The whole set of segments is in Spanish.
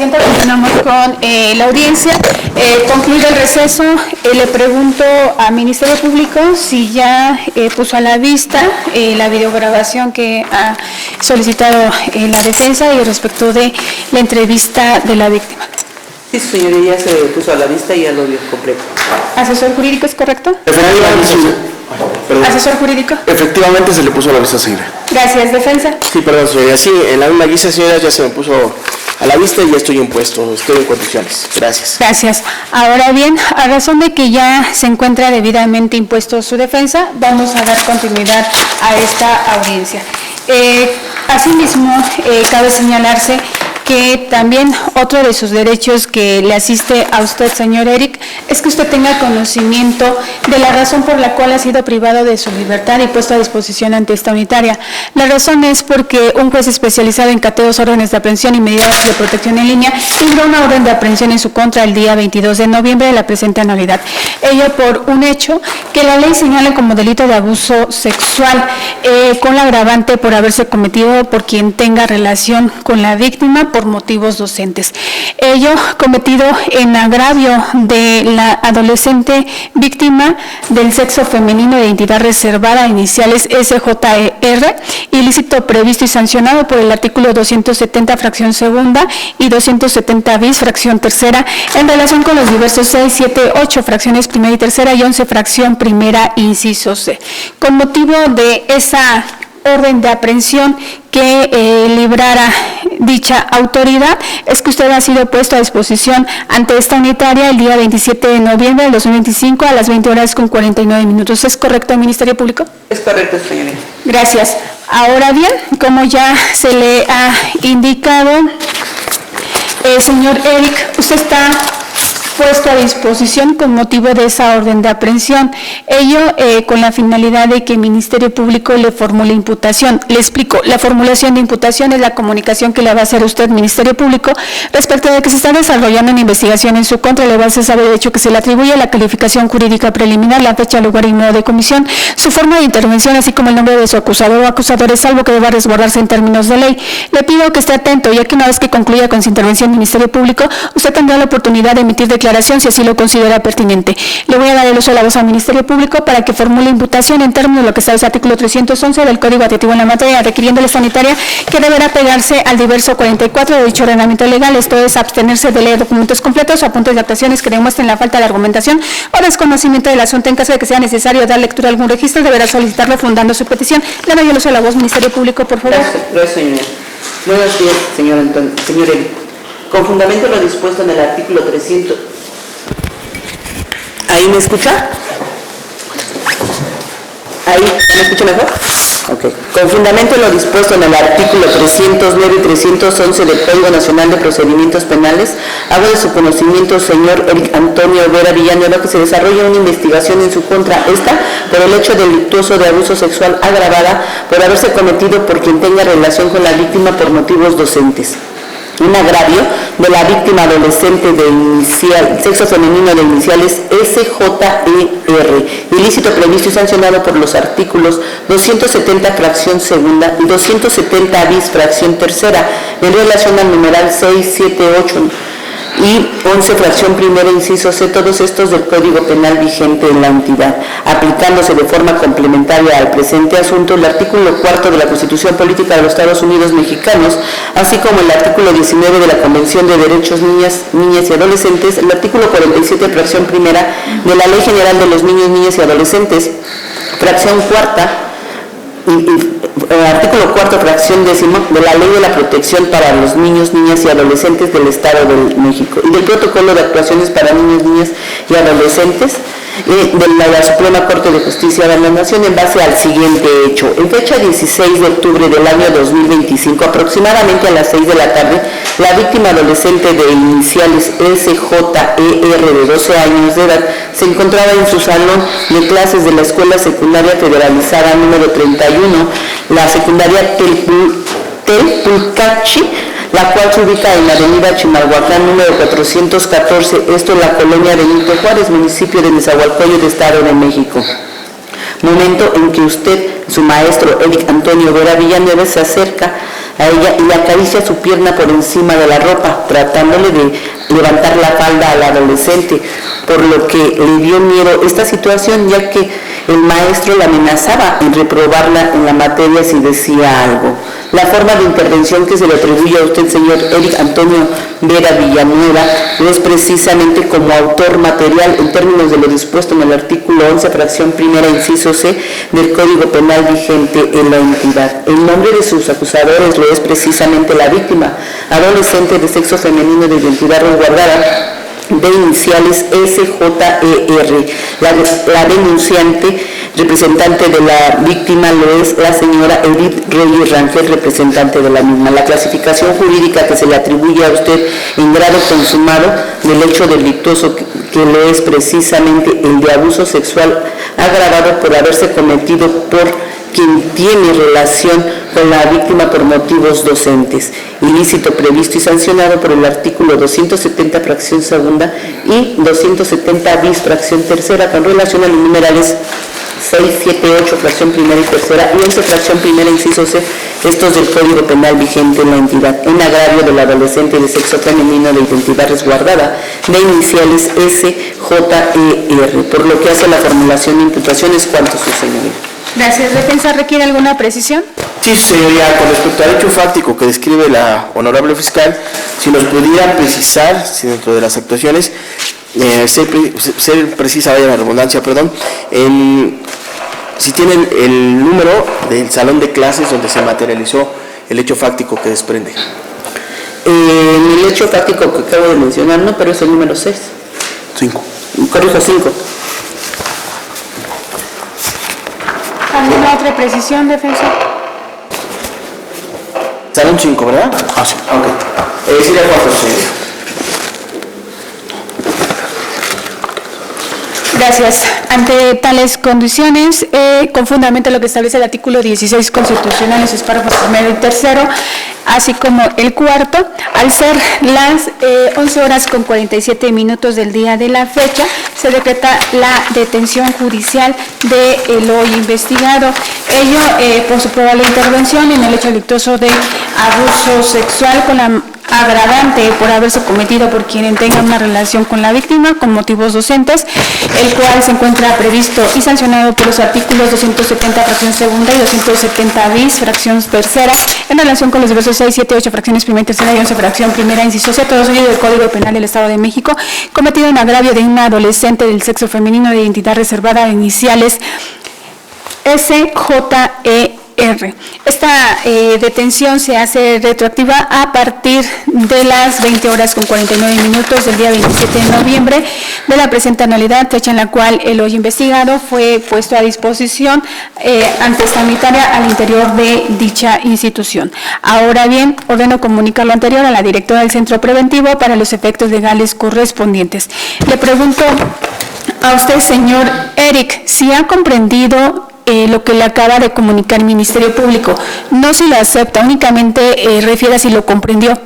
Presidenta, continuamos con la audiencia. Concluido el receso, le pregunto al Ministerio Público si ya puso a la vista la videograbación que ha solicitado la defensa y respecto de la entrevista de la víctima. Sí, señoría, ya se puso a la vista y ya lo vio completo. ¿Asesor jurídico es correcto? ¿Asesor jurídico? Efectivamente se le puso a la vista, señora. Gracias, defensa. Sí, perdón, señora. Sí, en la misma guisa, señora, ya se me puso a la vista y ya estoy impuesto, estoy en condiciones. Gracias. Gracias. Ahora bien, a razón de que ya se encuentra debidamente impuesto su defensa, vamos a dar continuidad a esta audiencia. Asimismo, cabe señalarse que también otro de sus derechos que le asiste a usted, señor Eric, es que usted tenga conocimiento de la razón por la cual ha sido privado de su libertad y puesto a disposición ante esta unitaria. La razón es porque un juez especializado en cateos, órdenes de aprehensión y medidas de protección en línea libró una orden de aprehensión en su contra el día 22 de noviembre de la presente anualidad. Ello por un hecho que la ley señala como delito de abuso sexual, con la agravante por haberse cometido por quien tenga relación con la víctima por motivos docentes. Ello cometido en agravio de la adolescente víctima del sexo femenino de identidad reservada, iniciales SJR, ilícito previsto y sancionado por el artículo 270 fracción segunda y 270 bis fracción tercera en relación con los diversos 6, 7, 8 fracciones primera y tercera y 11 fracción primera inciso C. Con motivo de esa orden de aprehensión que librara dicha autoridad, es que usted ha sido puesto a disposición ante esta unitaria el día 27 de noviembre del 2025 a las 20 horas con 49 minutos. ¿Es correcto, Ministerio Público? Es correcto, señoría. Gracias. Ahora bien, como ya se le ha indicado, señor Eric, usted está puesto a disposición con motivo de esa orden de aprehensión, ello con la finalidad de que el Ministerio Público le formule imputación. Le explico, la formulación de imputación es la comunicación que le va a hacer usted, Ministerio Público, respecto de que se está desarrollando una investigación en su contra, le va a hacer saber de hecho que se le atribuye la calificación jurídica preliminar, la fecha, lugar y número de comisión, su forma de intervención, así como el nombre de su acusador o acusadores, salvo que deba resguardarse en términos de ley. Le pido que esté atento, ya que una vez que concluya con su intervención, Ministerio Público, usted tendrá la oportunidad de emitir declaración si así lo considera pertinente. Le voy a dar el uso de la voz al Ministerio Público para que formule imputación en términos de lo que establece el artículo 311 del Código Administrativo en la materia, requiriendo la sanitaria que deberá pegarse al diverso 44 de dicho ordenamiento legal, esto es abstenerse de leer documentos completos o apuntes de actuaciones que demuestren la falta de argumentación o desconocimiento del asunto. En caso de que sea necesario dar lectura a algún registro, deberá solicitarlo fundando su petición. Le doy el uso de la voz, Ministerio Público, por favor. Gracias, señoría. Buenos días, señor Eric. Con fundamento lo dispuesto en el artículo 300... ¿Ahí me escucha? ¿Ahí me escucha mejor? Ok. Con fundamento en lo dispuesto en el artículo 309 y 311 del Código Nacional de Procedimientos Penales, hago de su conocimiento, señor Eric Antonio Vera Villanueva, que se desarrolla una investigación en su contra, esta por el hecho delictuoso de abuso sexual agravada por haberse cometido por quien tenga relación con la víctima por motivos docentes. Un agravio de la víctima adolescente de sexo femenino de iniciales SJR, ilícito previsto y sancionado por los artículos 270 fracción segunda y 270 bis fracción tercera en relación al numeral 6, 7, 8 y 11 fracción primera inciso C, todos estos del Código Penal vigente en la entidad, aplicándose de forma complementaria al presente asunto el artículo 4 de la Constitución Política de los Estados Unidos Mexicanos, así como el artículo 19 de la Convención de Derechos Niñas y Adolescentes, el artículo 47 fracción primera de la Ley General de los Niños, Niñas y Adolescentes, fracción cuarta, artículo 4, fracción décimo de la Ley de la Protección para los Niños, Niñas y Adolescentes del Estado de México y del Protocolo de Actuaciones para Niños, Niñas y Adolescentes de la Suprema Corte de Justicia de la Nación en base al siguiente hecho. En fecha 16 de octubre del año 2025, aproximadamente a las 6 de la tarde, la víctima adolescente de iniciales SJR de 12 años de edad se encontraba en su salón de clases de la Escuela Secundaria Federalizada número 31, la secundaria Telpulcachi, la cual se ubica en la avenida Chimalhuacán número 414, esto en la colonia Benito Juárez, municipio de Nezahualcóyotl, Estado de México. Momento en que usted su maestro Eric Antonio Vera Villanueva se acerca a ella y le acaricia su pierna por encima de la ropa, tratándole de levantar la falda al adolescente, por lo que le dio miedo esta situación, ya que el maestro la amenazaba en reprobarla en la materia si decía algo. La forma de intervención que se le atribuye a usted, señor Eric Antonio Vera Villanueva, no es precisamente como autor material en términos de lo dispuesto en el artículo 11, fracción primera, inciso C, del Código Penal vigente en la entidad. El nombre de sus acusadores lo es precisamente la víctima, adolescente de sexo femenino de identidad resguardada, de iniciales SJER. La denunciante, representante de la víctima, lo es la señora Edith Reyes Rangel, representante de la misma. La clasificación jurídica que se le atribuye a usted en grado consumado del hecho delictuoso, que lo es precisamente el de abuso sexual agravado por haberse cometido por quien tiene relación con la víctima por motivos docentes, ilícito previsto y sancionado por el artículo 270 fracción segunda y 270 bis fracción tercera, con relación a los numerales 6, 7, 8 fracción primera y tercera y 11 fracción primera inciso C, estos del Código Penal vigente en la entidad, en agravio del adolescente de sexo femenino de identidad resguardada, de iniciales SJER, por lo que hace la formulación de imputaciones cuanto su señoría. Gracias. ¿Defensa requiere alguna precisión? Sí, señoría, con respecto al hecho fáctico que describe la honorable fiscal, si nos pudieran precisar, si dentro de las actuaciones, ser precisa, vaya la redundancia, perdón, si tienen el número del salón de clases donde se materializó el hecho fáctico que desprende. El hecho fáctico que acabo de mencionar, no, pero es el número 6. 5. Corrijo, 5. ¿Alguna otra precisión, defensa? Salón 5, ¿verdad? Ah, sí. Ok. Sería 4, señoría. Gracias. Ante tales condiciones, con fundamento lo que establece el artículo 16 constitucional en sus párrafos primero y tercero, así como el cuarto, al ser las 11 horas con 47 minutos del día de la fecha, se decreta la detención judicial del hoy investigado. Ello por su probable intervención en el hecho delictuoso de abuso sexual con la agravante por haberse cometido por quien tenga una relación con la víctima con motivos docentes, el cual se encuentra previsto y sancionado por los artículos 270 fracción segunda y 270 bis fracción tercera en relación con los diversos 6, 7, 8 fracciones primera y tercera y 11 fracción primera inciso C, todos ellos del Código Penal del Estado de México, cometido en agravio de una adolescente del sexo femenino de identidad reservada de iniciales SJER. Esta detención se hace retroactiva a partir de las 20 horas con 49 minutos del día 27 de noviembre de la presente anualidad, fecha en la cual el hoy investigado fue puesto a disposición antestamitaria al interior de dicha institución. Ahora bien, ordeno comunicar lo anterior a la directora del Centro Preventivo para los efectos legales correspondientes. Le pregunto a usted, señor Eric, si ha comprendido lo que le acaba de comunicar el Ministerio Público, no si lo acepta, únicamente refiere a si lo comprendió.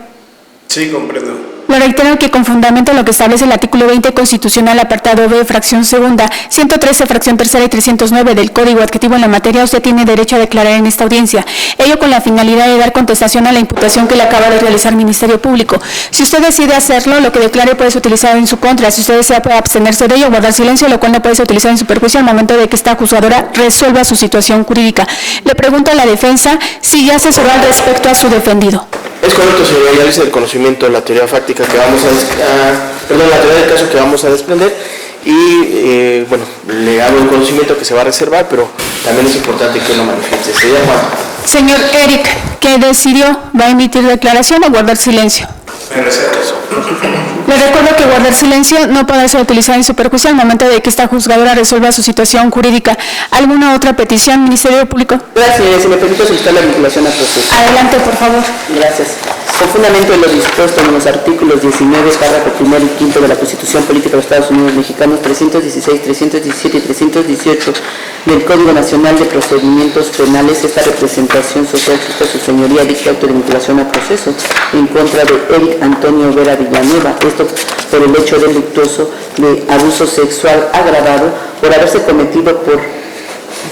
Sí, comprendo. Lo reitero que con fundamento en lo que establece el artículo 20 constitucional, apartado B, fracción segunda, 113, fracción tercera y 309 del Código Adjetivo en la materia, usted tiene derecho a declarar en esta audiencia, ello con la finalidad de dar contestación a la imputación que le acaba de realizar el Ministerio Público. Si usted decide hacerlo, lo que declare puede ser utilizado en su contra. Si usted desea, puede abstenerse de ello o guardar silencio, lo cual no puede ser utilizado en su perjuicio al momento de que esta juzgadora resuelva su situación jurídica. Le pregunto a la defensa si ya asesoró al respecto a su defendido. Es correcto, señoría, ya hice el conocimiento de la teoría fáctica que vamos la teoría del caso que vamos a desprender y, bueno, le hago el conocimiento que se va a reservar, pero también es importante que lo manifieste. Sería Juan. Señor Eric, ¿qué decidió? ¿Va a emitir declaración o guardar silencio? Me reservo eso. Le recuerdo que guardar silencio no puede ser utilizado en su perjuicio al momento de que esta juzgadora resuelva su situación jurídica. ¿Alguna otra petición, Ministerio Público? Gracias, si me permite solicitar la vinculación a proceso. Adelante, por favor. Gracias. Con fundamento en lo dispuesto en los artículos 19, párrafo primero y quinto de la Constitución Política de los Estados Unidos Mexicanos, 316, 317 y 318 del Código Nacional de Procedimientos Penales, esta representación social que su señoría dicta auto de vinculación a proceso en contra de Eric Antonio Vera Villanueva, esto por el hecho delictuoso de abuso sexual agravado por haberse cometido por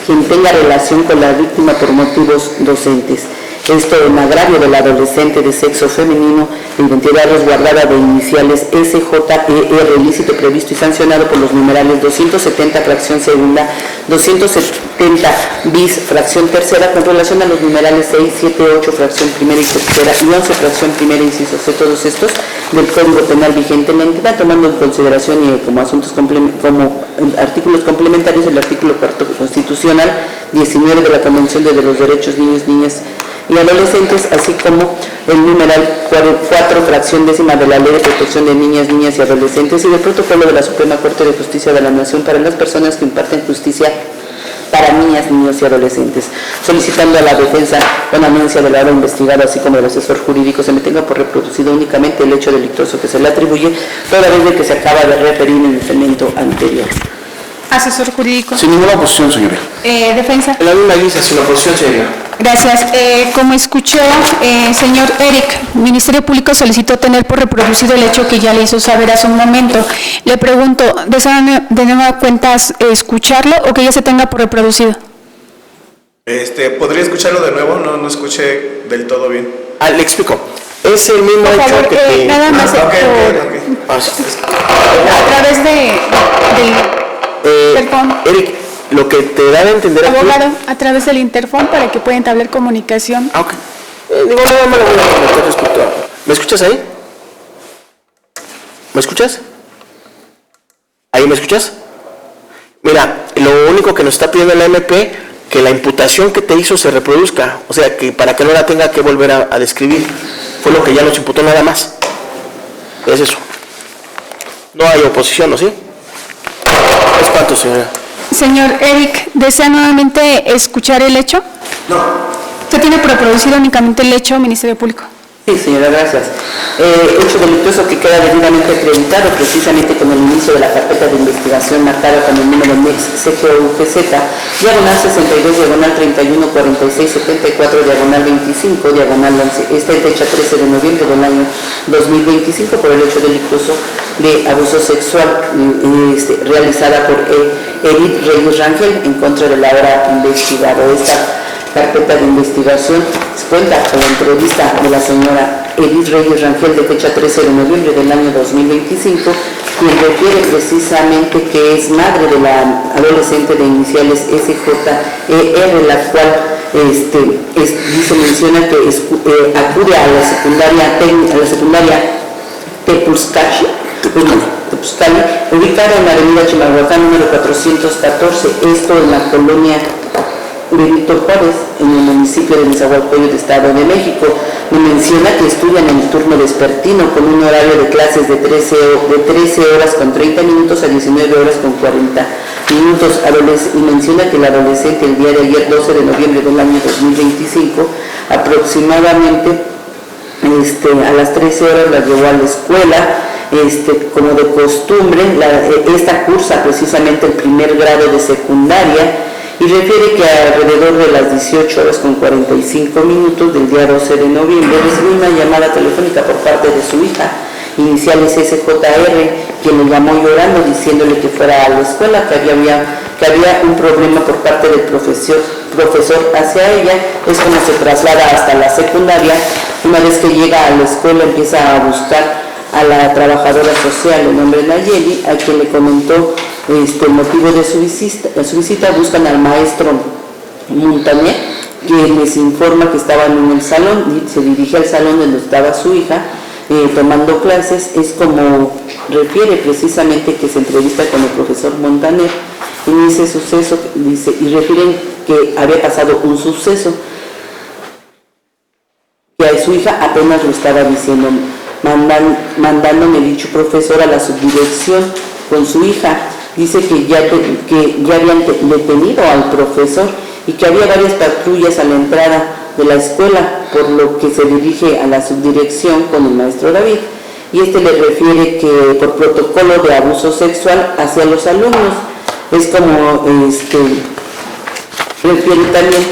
quien tenga relación con la víctima por motivos docentes. Esto en agravio del adolescente de sexo femenino, identidad resguardada de iniciales SJER, ilícito previsto y sancionado por los numerales 270, fracción segunda, 270 bis, fracción tercera, con relación a los numerales 6, 7, 8, fracción primera y tercera, y 11, fracción primera, inciso C, todos estos del Código Penal vigente en la entidad, tomando en consideración como asuntos como artículos complementarios el artículo 4 constitucional 19 de la Convención de los Derechos Niños, Niñas y Adolescentes, así como el numeral 4, fracción décima de la Ley de Protección de Niñas, Niñas y Adolescentes y del Protocolo de la Suprema Corte de Justicia de la Nación para las personas que imparten justicia para niñas, niños y adolescentes, solicitando a la defensa con anuencia del lado investigado, así como del asesor jurídico, se me tenga por reproducido únicamente el hecho delictuoso que se le atribuye, toda vez de que se acaba de referir en el segmento anterior. Asesor jurídico. Sin ninguna oposición, señora. Defensa. En la misma lista, sin oposición, señora. Gracias. Como escuchó, señor Eric, Ministerio Público solicitó tener por reproducido el hecho que ya le hizo saber hace un momento. Le pregunto, ¿desea de nueva cuenta escucharlo o que ya se tenga por reproducido? ¿Podría escucharlo de nuevo? No escuché del todo bien. Le explico. Es el mismo Por hecho favor, que te... nada más Ok. a través del perdón. Eric, lo que te da a entender aquí... Abogado, a través del interfón para que pueda entablar comunicación. Ok. Digo, nada más lo voy a comentar respecto a... ¿Me escuchas ahí? ¿Me escuchas? ¿Ahí me escuchas? Mira, lo único que nos está pidiendo la MP, que la imputación que te hizo se reproduzca, o sea, que para que no la tenga que volver a describir. Fue lo que ya nos imputó nada más. Es eso. No hay oposición, ¿no sí? ¿Es cuánto, señora? Señor Eric, ¿desea nuevamente escuchar el hecho? No. ¿Usted tiene por reproducido únicamente el hecho, Ministerio Público? Sí, señora, gracias. Hecho delictuoso que queda debidamente acreditado precisamente con el inicio de la carpeta de investigación marcada con el número MEX CGUGZ, diagonal 62, diagonal 31, 46, 74, diagonal 25, diagonal 11. Esta es fecha 13 de noviembre del año 2025 por el hecho delictuoso de abuso sexual realizada por Edith Reyes Rangel en contra del ahora investigado. Esta carpeta de investigación cuenta con la entrevista de la señora Edith Reyes Rangel de fecha 13 de noviembre del año 2025, quien refiere precisamente que es madre de la adolescente de iniciales SJER, la cual menciona que acude a la secundaria Tepuzcali, ubicada en la avenida Chimalhuacán número 414, esto en la colonia de Víctor Juárez, en el municipio de Nezahualcóyotl, de Estado de México. Me menciona que estudian en el turno vespertino con un horario de clases de 13 horas con 30 minutos a 19 horas con 40 minutos. Y menciona que el adolescente el día de ayer, 12 de noviembre del año 2025, aproximadamente a las 13 horas la llevó a la escuela. Como de costumbre, esta cursa precisamente el primer grado de secundaria, y refiere que alrededor de las 18 horas con 45 minutos del día 12 de noviembre recibió una llamada telefónica por parte de su hija, iniciales SJR, quien le llamó llorando diciéndole que fuera a la escuela, que había un problema por parte del profesor hacia ella. Es como se traslada hasta la secundaria. Una vez que llega a la escuela empieza a buscar a la trabajadora social de nombre Nayeli, a quien le comentó el motivo de su visita. Buscan al maestro Montaner, quien les informa que estaban en el salón, y se dirige al salón donde estaba su hija tomando clases. Es como refiere precisamente que se entrevista con el profesor Montaner en ese suceso, y refieren que había pasado un suceso que a su hija apenas lo estaba diciendo, mandándome dicho profesor a la subdirección con su hija. Dice que ya habían detenido al profesor y que había varias patrullas a la entrada de la escuela, por lo que se dirige a la subdirección con el maestro David, y le refiere que por protocolo de abuso sexual hacia los alumnos. Es como refiere también,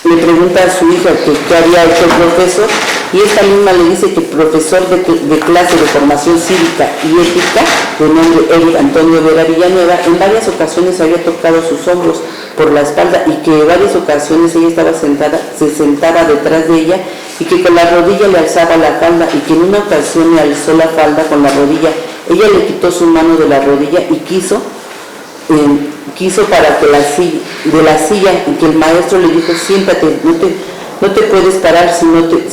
le pregunta a su hija que qué había hecho el profesor, y esta misma le dice que el profesor de clase de formación cívica y ética, de nombre Eric Antonio Vera Villanueva, en varias ocasiones había tocado sus hombros por la espalda y que en varias ocasiones ella estaba sentada, se sentaba detrás de ella y que con la rodilla le alzaba la falda y que en una ocasión le alzó la falda con la rodilla. Ella le quitó su mano de la rodilla y quiso para que de la silla, y que el maestro le dijo: siéntate, no te puedes parar si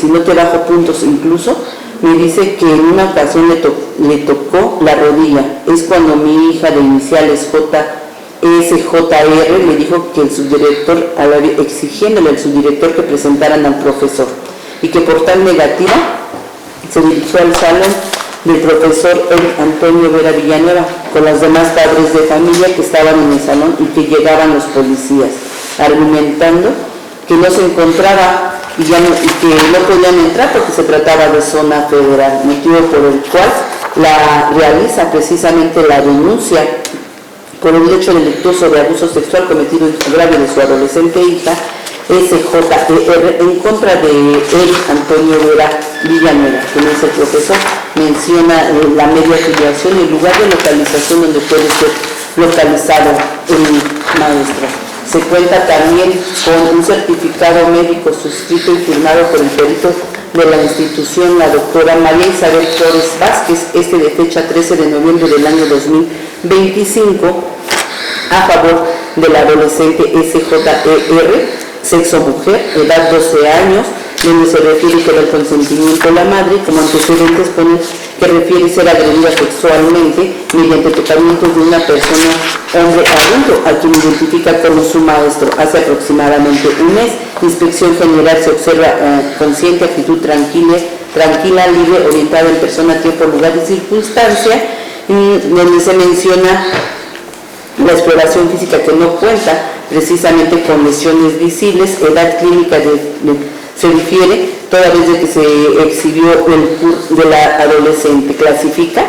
no te bajo puntos. Incluso me dice que en una ocasión le tocó la rodilla. Es cuando mi hija de iniciales SJR le dijo que el subdirector, exigiéndole al subdirector que presentaran al profesor, y que por tal negativa se dirigió al salón del profesor Antonio Vera Villanueva con los demás padres de familia que estaban en el salón, y que llegaban los policías argumentando que no se encontraba y que no podían entrar porque se trataba de zona federal, motivo por el cual la realiza precisamente la denuncia por el hecho delictuoso de abuso sexual cometido en agravio de su adolescente hija SJR en contra de Eric Antonio Vera Villanueva, quien es el profesor. Menciona la media afiliación y el lugar de localización donde puede ser localizado el maestro. Se cuenta también con un certificado médico suscrito y firmado por el perito de la institución, la doctora María Isabel Flores Vázquez, de fecha 13 de noviembre del año 2025, a favor del adolescente SJR, sexo mujer, edad 12 años, donde se refiere que el consentimiento de la madre, como antecedentes pone que refiere ser agredida sexualmente mediante tocamientos de una persona, hombre adulto, a quien identifica como su maestro. Hace aproximadamente un mes, inspección general se observa consciente, actitud tranquila, libre, orientada en persona, tiempo, lugar y circunstancia, donde se menciona la exploración física que no cuenta precisamente con lesiones visibles, edad clínica se difiere toda vez de que se exhibió el CUR de la adolescente. Clasifica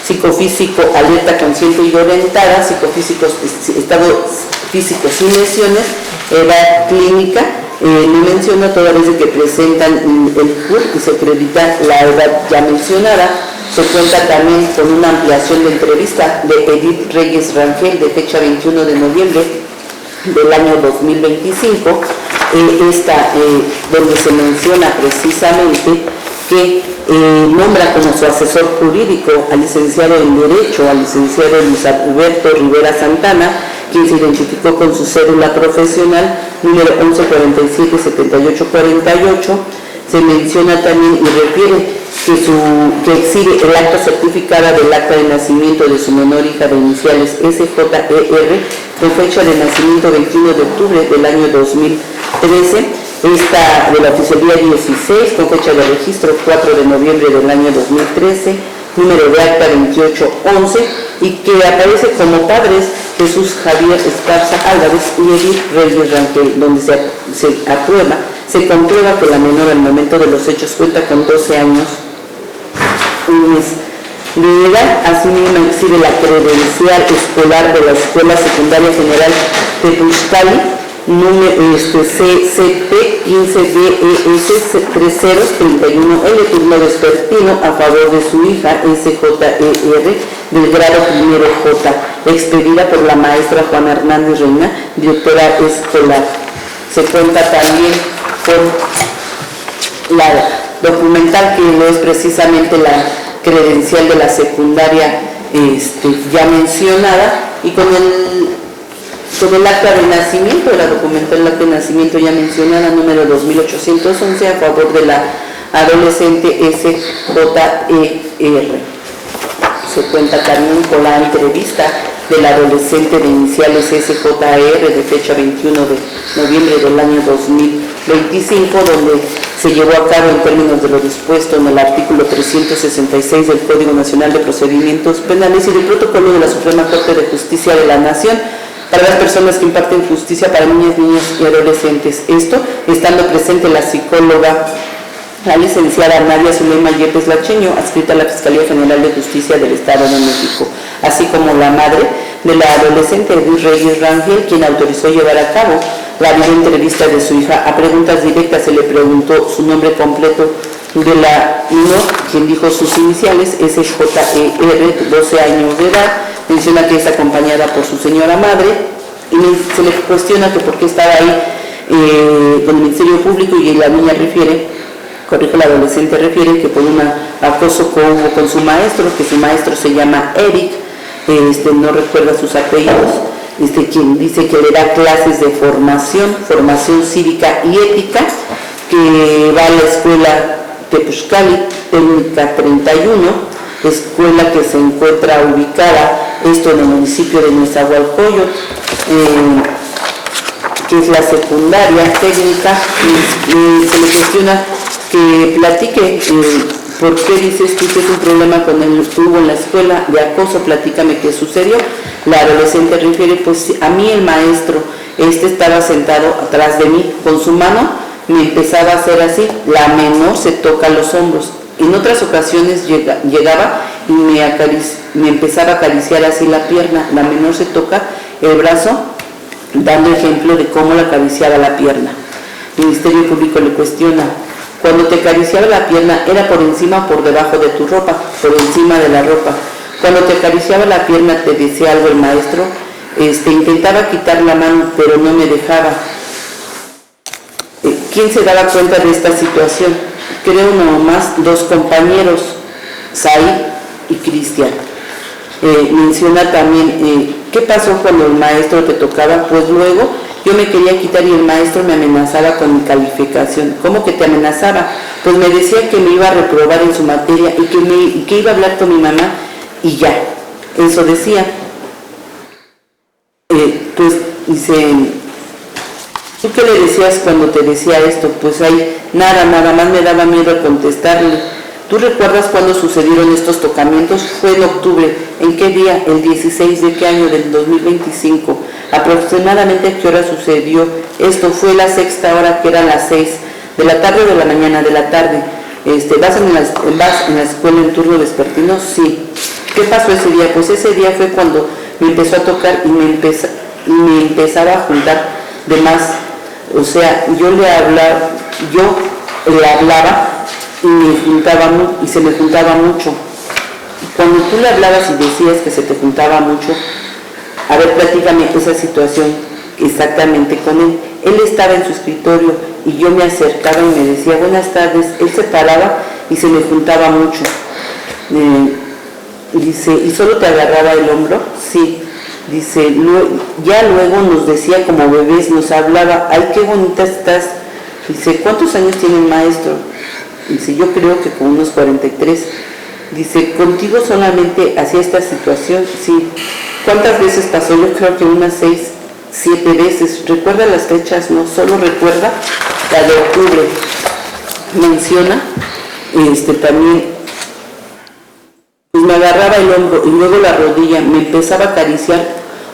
psicofísico, alerta, consciente y orientada, psicofísico, estado físico sin lesiones, edad clínica, no menciona toda vez de que presentan el CUR y se acredita la edad ya mencionada. Se cuenta también con una ampliación de entrevista de Edith Reyes Rangel de fecha 21 de noviembre del año 2025, donde se menciona precisamente que nombra como su asesor jurídico al licenciado en Derecho, al licenciado Luis Alberto Rivera Santana, quien se identificó con su cédula profesional número 1147-7848. Se menciona también y refiere que exhibe el acta certificada del acta de nacimiento de su menor hija de iniciales SJR con fecha de nacimiento 21 de octubre del año 2013, esta de la oficialía 16 con fecha de registro 4 de noviembre del año 2013, número de acta 2811, y que aparece como padres Jesús Javier Esparza Álvarez y Edith Reyes Rangel, donde se comprueba que la menor al momento de los hechos cuenta con 12 años de edad. Asimismo exhibe la credencial escolar de la Escuela Secundaria General de Tlaxcala, CCP 15DES 3031L, vespertino a favor de su hija SJR del grado primero J, expedida por la maestra Juana Hernández Reina, directora escolar. Se cuenta también con la documental, que no es precisamente la credencial de la secundaria ya mencionada, y con el acta de nacimiento, la documental del acta de nacimiento ya mencionada, número 2811, a favor de la adolescente SJR. Se cuenta también con la entrevista del adolescente de iniciales SJR de fecha 21 de noviembre del año 2025, donde se llevó a cabo en términos de lo dispuesto en el artículo 366 del Código Nacional de Procedimientos Penales y del Protocolo de la Suprema Corte de Justicia de la Nación para las personas que imparten justicia para niñas, niños y adolescentes. Esto estando presente la psicóloga, la licenciada Nadia Zulema Yepes Lacheño, adscrita a la Fiscalía General de Justicia del Estado de México, así como la madre de la adolescente Edith Reyes Rangel, quien autorizó llevar a cabo, 'la videoentrevista de su hija. A preguntas directas se le preguntó su nombre completo, de la menor, quien dijo sus iniciales, SJER, 12 años de edad, menciona que es acompañada por su señora madre, y se le cuestiona que por qué estaba ahí con el Ministerio Público, y la niña la adolescente refiere que por un acoso que hubo con su maestro, que su maestro se llama Eric, no recuerda sus apellidos, quien dice que le da clases de formación cívica y ética, que va a la escuela Tepuxcali, Técnica 31, escuela que se encuentra ubicada, esto en el municipio de Nezahualcóyotl, que es la secundaria técnica, y se le cuestiona que platique por qué dices tú que es un problema con el que hubo en la escuela de acoso, platícame qué sucedió. La adolescente refiere, pues a mí el maestro, estaba sentado atrás de mí, con su mano me empezaba a hacer así, la menor se toca los hombros. En otras ocasiones llegaba y me empezaba a acariciar así la pierna, la menor se toca el brazo, dando ejemplo de cómo le acariciaba la pierna. El Ministerio Público le cuestiona, cuando te acariciaba la pierna, ¿era por encima o por debajo de tu ropa? Por encima de la ropa. Cuando te acariciaba la pierna, ¿te decía algo el maestro? Intentaba quitar la mano, pero no me dejaba. ¿Quién se daba cuenta de esta situación? Creo nomás dos compañeros, Said y Cristian. Menciona también, ¿qué pasó cuando el maestro te tocaba? Pues luego yo me quería quitar y el maestro me amenazaba con mi calificación. ¿Cómo que te amenazaba? Pues me decía que me iba a reprobar en su materia y que iba a hablar con mi mamá y ya, eso decía. Pues dice, ¿tú qué le decías cuando te decía esto? Pues ahí nada más me daba miedo contestarle. ¿Tú recuerdas cuándo sucedieron estos tocamientos? Fue en octubre. ¿En qué día? El 16 de qué año, del 2025. Aproximadamente a qué hora sucedió esto. Fue la sexta hora, que eran las 6 de la tarde o de la mañana, de la tarde. ¿Vas en la escuela en turno vespertino? Sí. ¿Qué pasó ese día? Pues ese día fue cuando me empezó a tocar y me empezaba a juntar de más. O sea, yo le hablaba y se me juntaba mucho. Cuando tú le hablabas y decías que se te juntaba mucho, a ver, platícame esa situación exactamente con él. Él estaba en su escritorio y yo me acercaba y me decía buenas tardes. Él se paraba y se me juntaba mucho. Dice, ¿y solo te agarraba el hombro? Sí. Dice, ya luego nos decía como bebés, nos hablaba, ay, qué bonita estás. Dice, ¿cuántos años tiene el maestro? Dice, yo creo que con unos 43. Dice, ¿contigo solamente hacía esta situación? Sí. ¿Cuántas veces pasó? Yo creo que unas 6, 7 veces. ¿Recuerda las fechas? No, solo recuerda la de octubre. Menciona, también, pues me agarraba el hombro y luego la rodilla, me empezaba a acariciar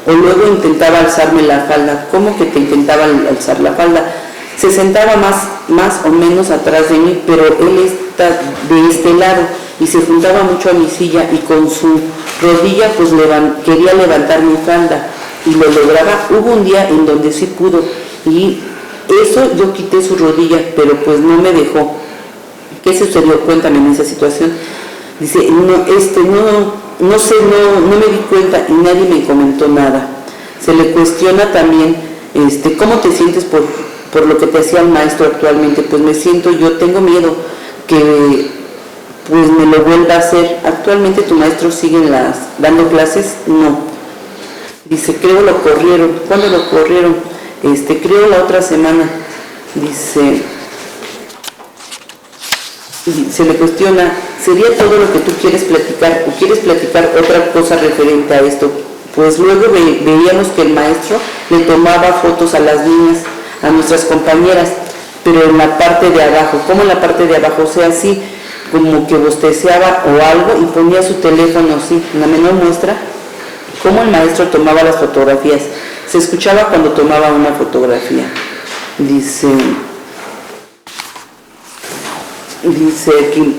o luego intentaba alzarme la falda. ¿Cómo que te intentaba alzar la falda? Se sentaba más o menos atrás de mí, pero él está de este lado y se juntaba mucho a mi silla y con su rodilla pues quería levantar mi falda y lo lograba. Hubo un día en donde sí pudo y eso yo quité su rodilla, pero pues no me dejó. ¿Qué sucedió? Cuéntame en esa situación. Dice, no sé, no me di cuenta y nadie me comentó nada. Se le cuestiona también, ¿cómo te sientes por lo que te hacía el maestro actualmente? Pues me siento, yo tengo miedo que pues me lo vuelva a hacer. ¿Actualmente tu maestro sigue dando clases? No. Dice, creo lo corrieron. ¿Cuándo lo corrieron? Creo la otra semana. Dice, se le cuestiona, ¿sería todo lo que tú quieres platicar o quieres platicar otra cosa referente a esto? Pues luego veíamos que el maestro le tomaba fotos a las niñas, a nuestras compañeras, pero en la parte de abajo, ¿cómo en la parte de abajo? O sea, así como que bosteceaba o algo y ponía su teléfono así. La menor muestra cómo el maestro tomaba las fotografías. Se escuchaba cuando tomaba una fotografía. Dice aquí,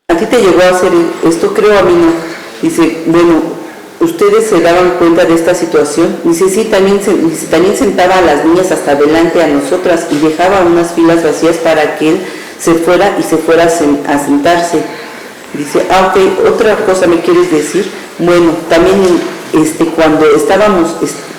¿a ti te llegó a hacer esto? Creo a mí no. Dice, bueno, ¿ustedes se daban cuenta de esta situación? Dice, sí, también sentaba a las niñas hasta adelante a nosotras y dejaba unas filas vacías para que él se fuera a sentarse. Dice, ok, otra cosa me quieres decir. Bueno, también cuando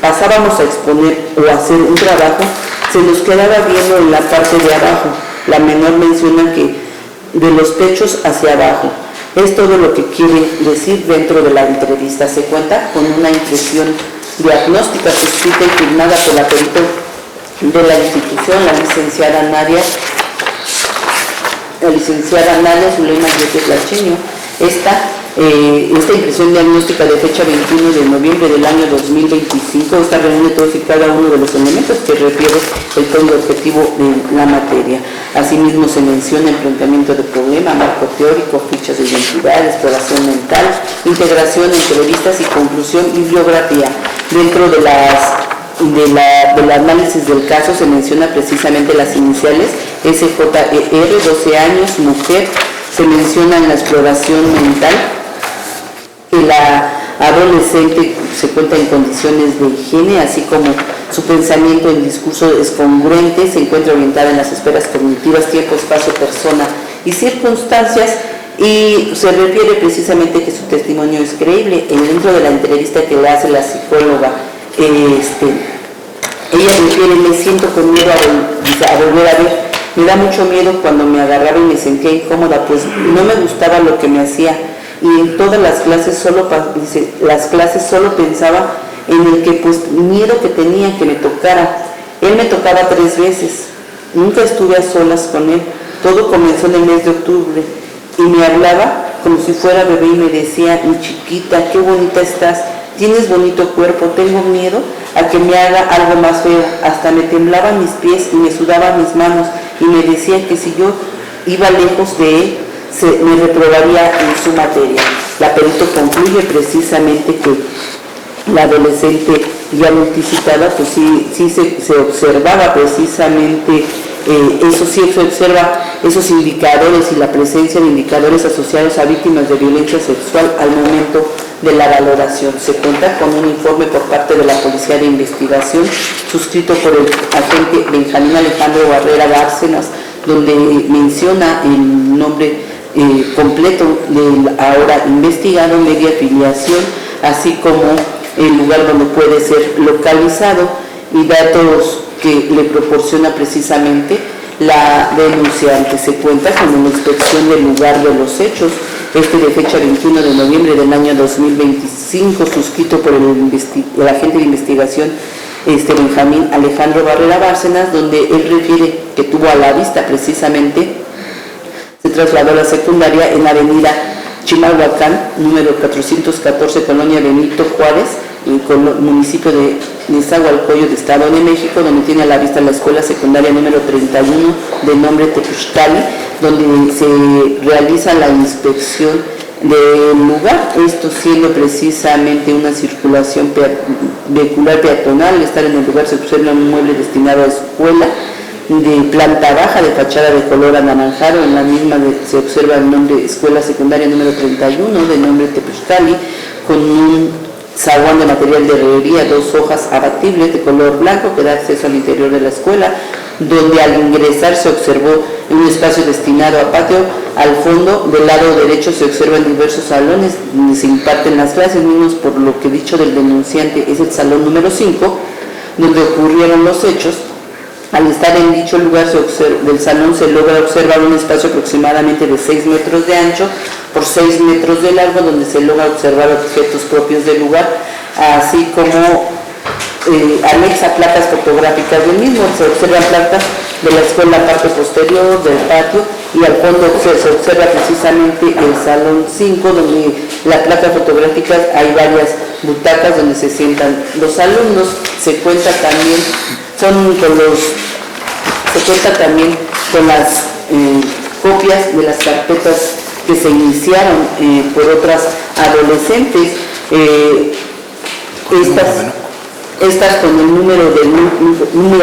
pasábamos a exponer o a hacer un trabajo, se nos quedaba viendo en la parte de abajo. La menor menciona que de los pechos hacia abajo. Es todo lo que quiere decir dentro de la entrevista. Se cuenta con una impresión diagnóstica suscrita y firmada por la perito de la institución, la licenciada Nadia Zulema Yepes Lacheño. Esta impresión diagnóstica de fecha 21 de noviembre del año 2025, esta reúne todos y cada uno de los elementos que refiere el código objetivo de la materia. Asimismo se menciona el planteamiento de problema, marco teórico, fichas de identidad, exploración mental, integración, entrevistas y conclusión, bibliografía. Dentro del análisis del caso se menciona precisamente las iniciales SJER, 12 años, mujer. Se menciona en la exploración mental que la adolescente se cuenta en condiciones de higiene, así como su pensamiento en discurso es congruente, se encuentra orientada en las esferas cognitivas, tiempo, espacio, persona y circunstancias, y se refiere precisamente que su testimonio es creíble. Dentro de la entrevista que le hace la psicóloga, ella refiere, me siento con miedo a volver a ver. Me da mucho miedo cuando me agarraba y me sentía incómoda, pues no me gustaba lo que me hacía. Y en todas las clases solo pensaba en el que, pues, miedo que tenía que me tocara. Él me tocaba 3 veces. Nunca estuve a solas con él. Todo comenzó en el mes de octubre. Y me hablaba como si fuera bebé y me decía, mi chiquita, qué bonita estás. Tienes bonito cuerpo, tengo miedo a que me haga algo más feo. Hasta me temblaban mis pies y me sudaban mis manos y me decía que si yo iba lejos de él, me reprobaría en su materia. La perito concluye precisamente que la adolescente ya multicitada, pues sí se observaba precisamente, se observa esos indicadores y la presencia de indicadores asociados a víctimas de violencia sexual al momento de la valoración. Se cuenta con un informe por parte de la Policía de Investigación, suscrito por el agente Benjamín Alejandro Barrera Bárcenas, donde menciona el nombre completo del ahora investigado, media afiliación, así como el lugar donde puede ser localizado y datos que le proporciona precisamente la denunciante. Se cuenta con una inspección del lugar de los hechos, de fecha 21 de noviembre del año 2025, suscrito por el agente de investigación Benjamín Alejandro Barrera Bárcenas, donde él refiere que tuvo a la vista precisamente, se trasladó a la secundaria en la avenida Chimalhuacán, número 414, Colonia Benito Juárez, en el municipio de Nezahualcóyotl, de Estado de México, donde tiene a la vista la escuela secundaria número 31 de nombre Tecuxcali, donde se realiza la inspección del lugar, esto siendo precisamente una circulación vehicular peatonal. Al estar en el lugar se observa un mueble destinado a escuela de planta baja, de fachada de color anaranjado. En la misma se observa el nombre escuela secundaria número 31 de nombre Tecuxcali, con un zaguán de material de herrería, 2 hojas abatibles de color blanco que da acceso al interior de la escuela, donde al ingresar se observó un espacio destinado a patio. Al fondo del lado derecho se observan diversos salones donde se imparten las clases mismos, por lo que dicho del denunciante es el salón número 5, donde ocurrieron los hechos. Al estar en dicho lugar del salón se logra observar un espacio aproximadamente de 6 metros de ancho por 6 metros de largo, donde se logra observar objetos propios del lugar, así como anexa placas fotográficas del mismo. Se observan placas de la escuela, parte posterior del patio, y al fondo se observa precisamente el salón 5, donde la placa fotográfica hay varias butacas donde se sientan los alumnos. Se cuenta también con las copias de las carpetas que se iniciaron por otras adolescentes, estas con el número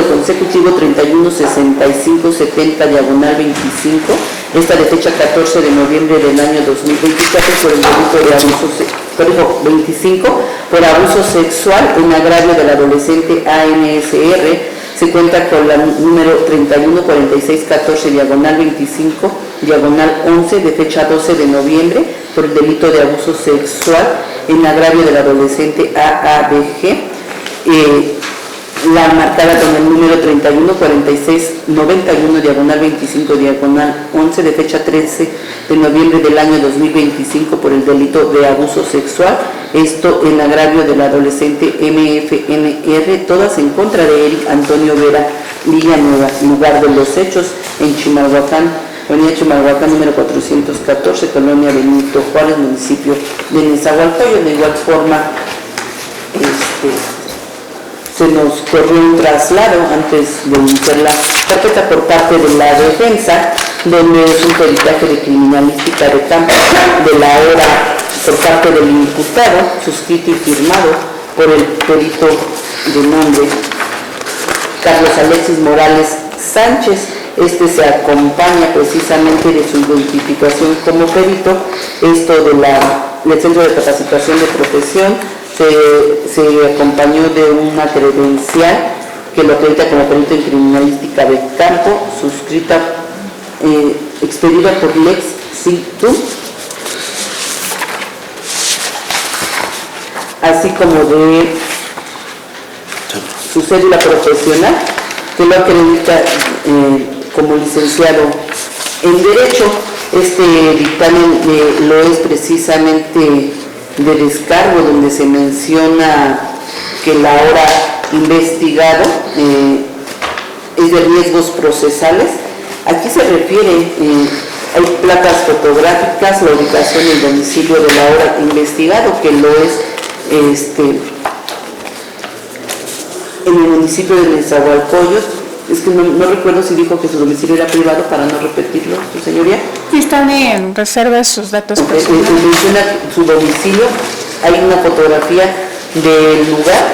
consecutivo 316570 diagonal 25, esta de fecha 14 de noviembre del año 2024 por el delito de abuso 25 por abuso sexual en agravio del adolescente ANSR. Se cuenta con la número 314614 diagonal 25 diagonal 11 de fecha 12 de noviembre por el delito de abuso sexual en agravio del adolescente AABG. La marcada con el número 314691 diagonal 25 diagonal 11 de fecha 13 de noviembre del año 2025 por el delito de abuso sexual, esto en agravio del adolescente MFNR, todas en contra de Eric Antonio Vera Villanueva, lugar de los hechos en Chimalhuacán, avenida Chimalhuacán número 414, colonia Benito Juárez, municipio de Nezahualcóyotl. De igual forma, se nos corrió un traslado antes de iniciar la carpeta por parte de la defensa, donde es un peritaje de criminalística de campo de la hora por parte del imputado, suscrito y firmado por el perito de nombre Carlos Alexis Morales Sánchez. Este se acompaña precisamente de su identificación como perito, esto del Centro de Capacitación de Profesión. Se acompañó de una credencial que lo acredita como perito en criminalística de campo, suscrita, expedida por Lex Situ, así como de su cédula profesional, que lo acredita como licenciado en Derecho. Este dictamen lo es precisamente de descargo, donde se menciona que la hora investigado es de riesgos procesales. Aquí se refiere, hay placas fotográficas, la ubicación y el domicilio de la hora investigado, que lo es en el municipio de Nezahualcóyotl. Es que no recuerdo si dijo que su domicilio era privado, para no repetirlo, su señoría. Están en reserva sus datos personales. Menciona su domicilio, hay una fotografía del lugar,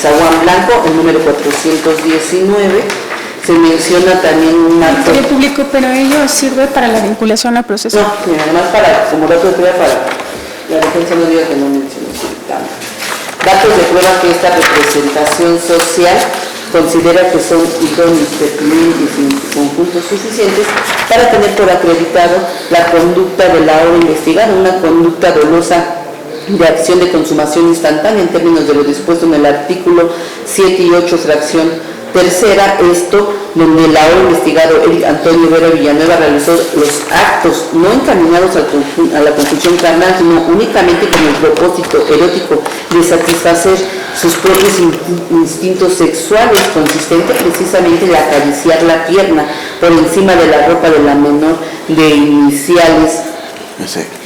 Zaguán Blanco, el número 419. Se menciona también un acto. Ministerio Público, pero ello sirve para la vinculación al proceso. No, además como dato de prueba para la defensa no diga que no mencionó su dictamen. Datos de prueba que esta representación social considera que son idóneos, pertinentes y en su conjunto suficientes para tener por acreditado la conducta de la hora investigada, una conducta dolosa de acción de consumación instantánea en términos de lo dispuesto en el artículo 7 y 8, fracción tercera, esto donde el ahora investigado Eric Antonio Vera Villanueva realizó los actos no encaminados a la confusión carnal, sino únicamente con el propósito erótico de satisfacer sus propios instintos sexuales, consistente precisamente en acariciar la pierna por encima de la ropa de la menor de iniciales SJER.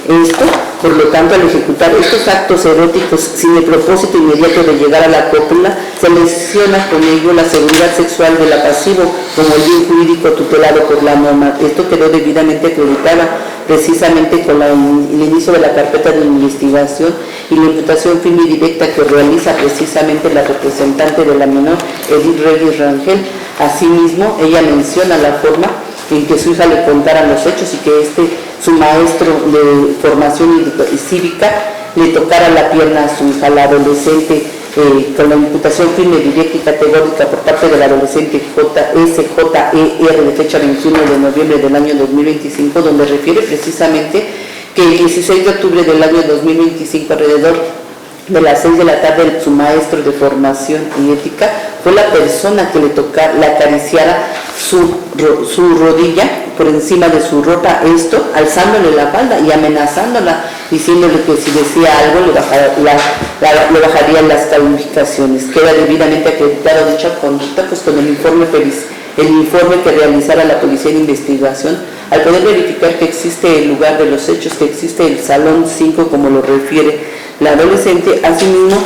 Esto, por lo tanto, al ejecutar estos actos eróticos sin el propósito inmediato de llegar a la cópula, se lesiona con ello la seguridad sexual del apasivo como el bien jurídico tutelado por la norma. Esto quedó debidamente acreditada precisamente con el inicio de la carpeta de investigación y la imputación firme y directa que realiza precisamente la representante de la menor, Edith Reyes Rangel. Asimismo, ella menciona la forma en que su hija le contara los hechos y que su maestro de formación cívica le tocara la pierna a su hija, la adolescente, con la imputación firme, directa y categórica por parte del adolescente SJER de fecha 21 de noviembre del año 2025, donde refiere precisamente que el 16 de octubre del año 2025, alrededor de las 6 de la tarde, su maestro de formación y ética fue la persona que le acariciara su rodilla por encima de su ropa, esto alzándole la falda y amenazándola, diciéndole que si decía algo le bajarían las calificaciones. Queda debidamente acreditado dicha conducta pues con el informe que realizara la Policía de Investigación, al poder verificar que existe el lugar de los hechos, que existe el Salón 5 como lo refiere la adolescente. Asimismo,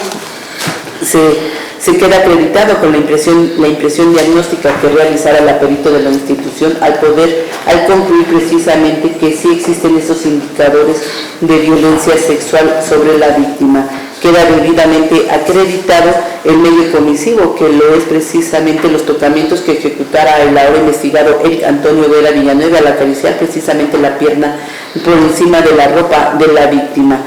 se queda acreditado con la impresión diagnóstica que realizara la perito de la institución al concluir precisamente que sí existen esos indicadores de violencia sexual sobre la víctima. queda debidamente acreditado el medio comisivo, que lo es precisamente los tocamientos que ejecutara el ahora investigado Eric Antonio Vera Villanueva al acariciar precisamente la pierna por encima de la ropa de la víctima,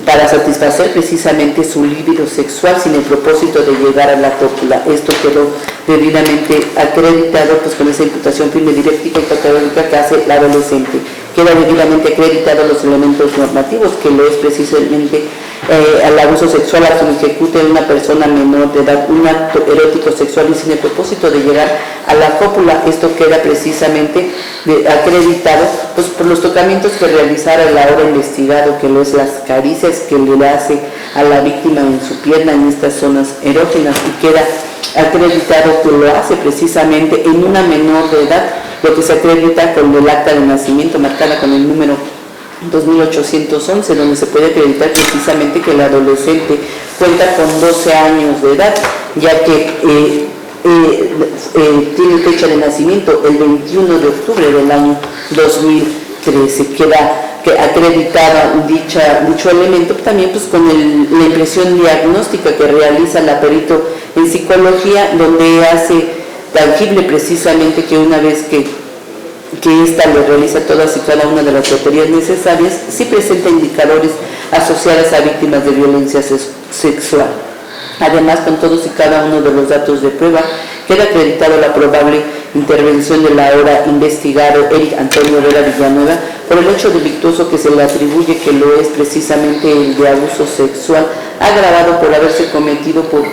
para satisfacer precisamente su libido sexual sin el propósito de llegar a la cópula. Esto quedó debidamente acreditado pues con esa imputación firme, didáctica y categórica que hace la adolescente. Queda debidamente acreditado los elementos normativos, que lo es precisamente al abuso sexual a quien ejecute una persona menor de edad un acto erótico sexual y sin el propósito de llegar a la cópula. Esto queda precisamente acreditado pues por los tocamientos que realizara el ahora investigado, que lo es las caricias que le hace a la víctima en su pierna en estas zonas erógenas, y queda acreditado que lo hace precisamente en una menor de edad, lo que se acredita con el acta de nacimiento marcada con el número 2811, donde se puede acreditar precisamente que el adolescente cuenta con 12 años de edad, ya que tiene fecha de nacimiento el 21 de octubre del año 2013. Queda acreditada dicho elemento también pues con la impresión diagnóstica que realiza la perito en psicología, donde hace tangible precisamente que una vez que ésta le realiza todas y cada una de las baterías necesarias, sí presenta indicadores asociados a víctimas de violencia sexual. Además, con todos y cada uno de los datos de prueba, queda acreditado la probable intervención del ahora investigado Eric Antonio Vera Villanueva por el hecho delictuoso que se le atribuye, que lo es precisamente el de abuso sexual agravado por haberse cometido por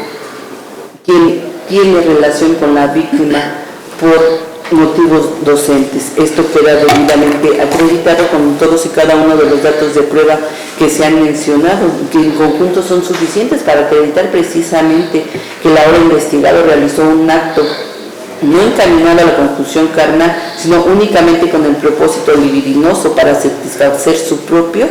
quien tiene relación con la víctima por motivos docentes. Esto queda debidamente acreditado con todos y cada uno de los datos de prueba que se han mencionado, que en conjunto son suficientes para acreditar precisamente que el ahora investigado realizó un acto no encaminado a la conjunción carnal, sino únicamente con el propósito libidinoso para satisfacer su propio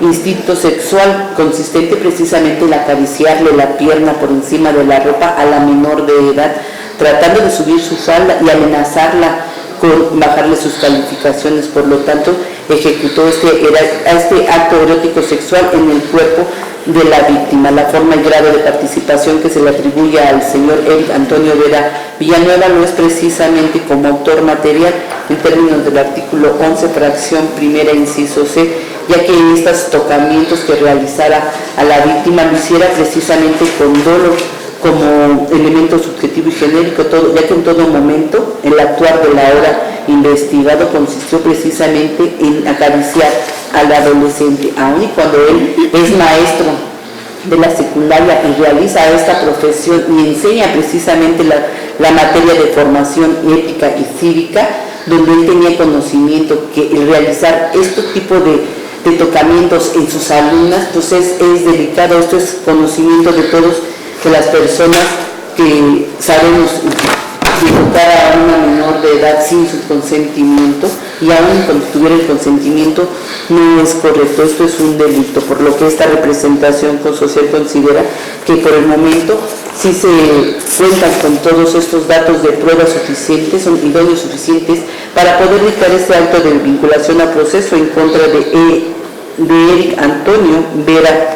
instinto sexual, consistente precisamente en acariciarle la pierna por encima de la ropa a la menor de edad, tratando de subir su falda y amenazarla con bajarle sus calificaciones. Por lo tanto, ejecutó este acto erótico sexual en el cuerpo de la víctima. La forma y grado de participación que se le atribuye al señor Eric Antonio Vera Villanueva no es precisamente como autor material en términos del artículo 11, fracción primera, inciso C, ya que estos tocamientos que realizara a la víctima lo hiciera precisamente con dolo, como elemento subjetivo y genérico, ya que en todo momento el actuar del ahora investigado consistió precisamente en acariciar al adolescente, aun y cuando él es maestro de la secundaria y realiza esta profesión y enseña precisamente la materia de formación ética y cívica, donde él tenía conocimiento que el realizar este tipo de tocamientos en sus alumnas, pues es delicado. Esto es conocimiento de todos, de las personas que sabemos tocar a una menor de edad sin su consentimiento, y aún cuando tuviera el consentimiento no es correcto. Esto es un delito, por lo que esta representación social considera que por el momento sí se cuentan con todos estos datos de prueba suficientes, son idóneos suficientes para poder dictar este acto de vinculación a proceso en contra de Eric Antonio Vera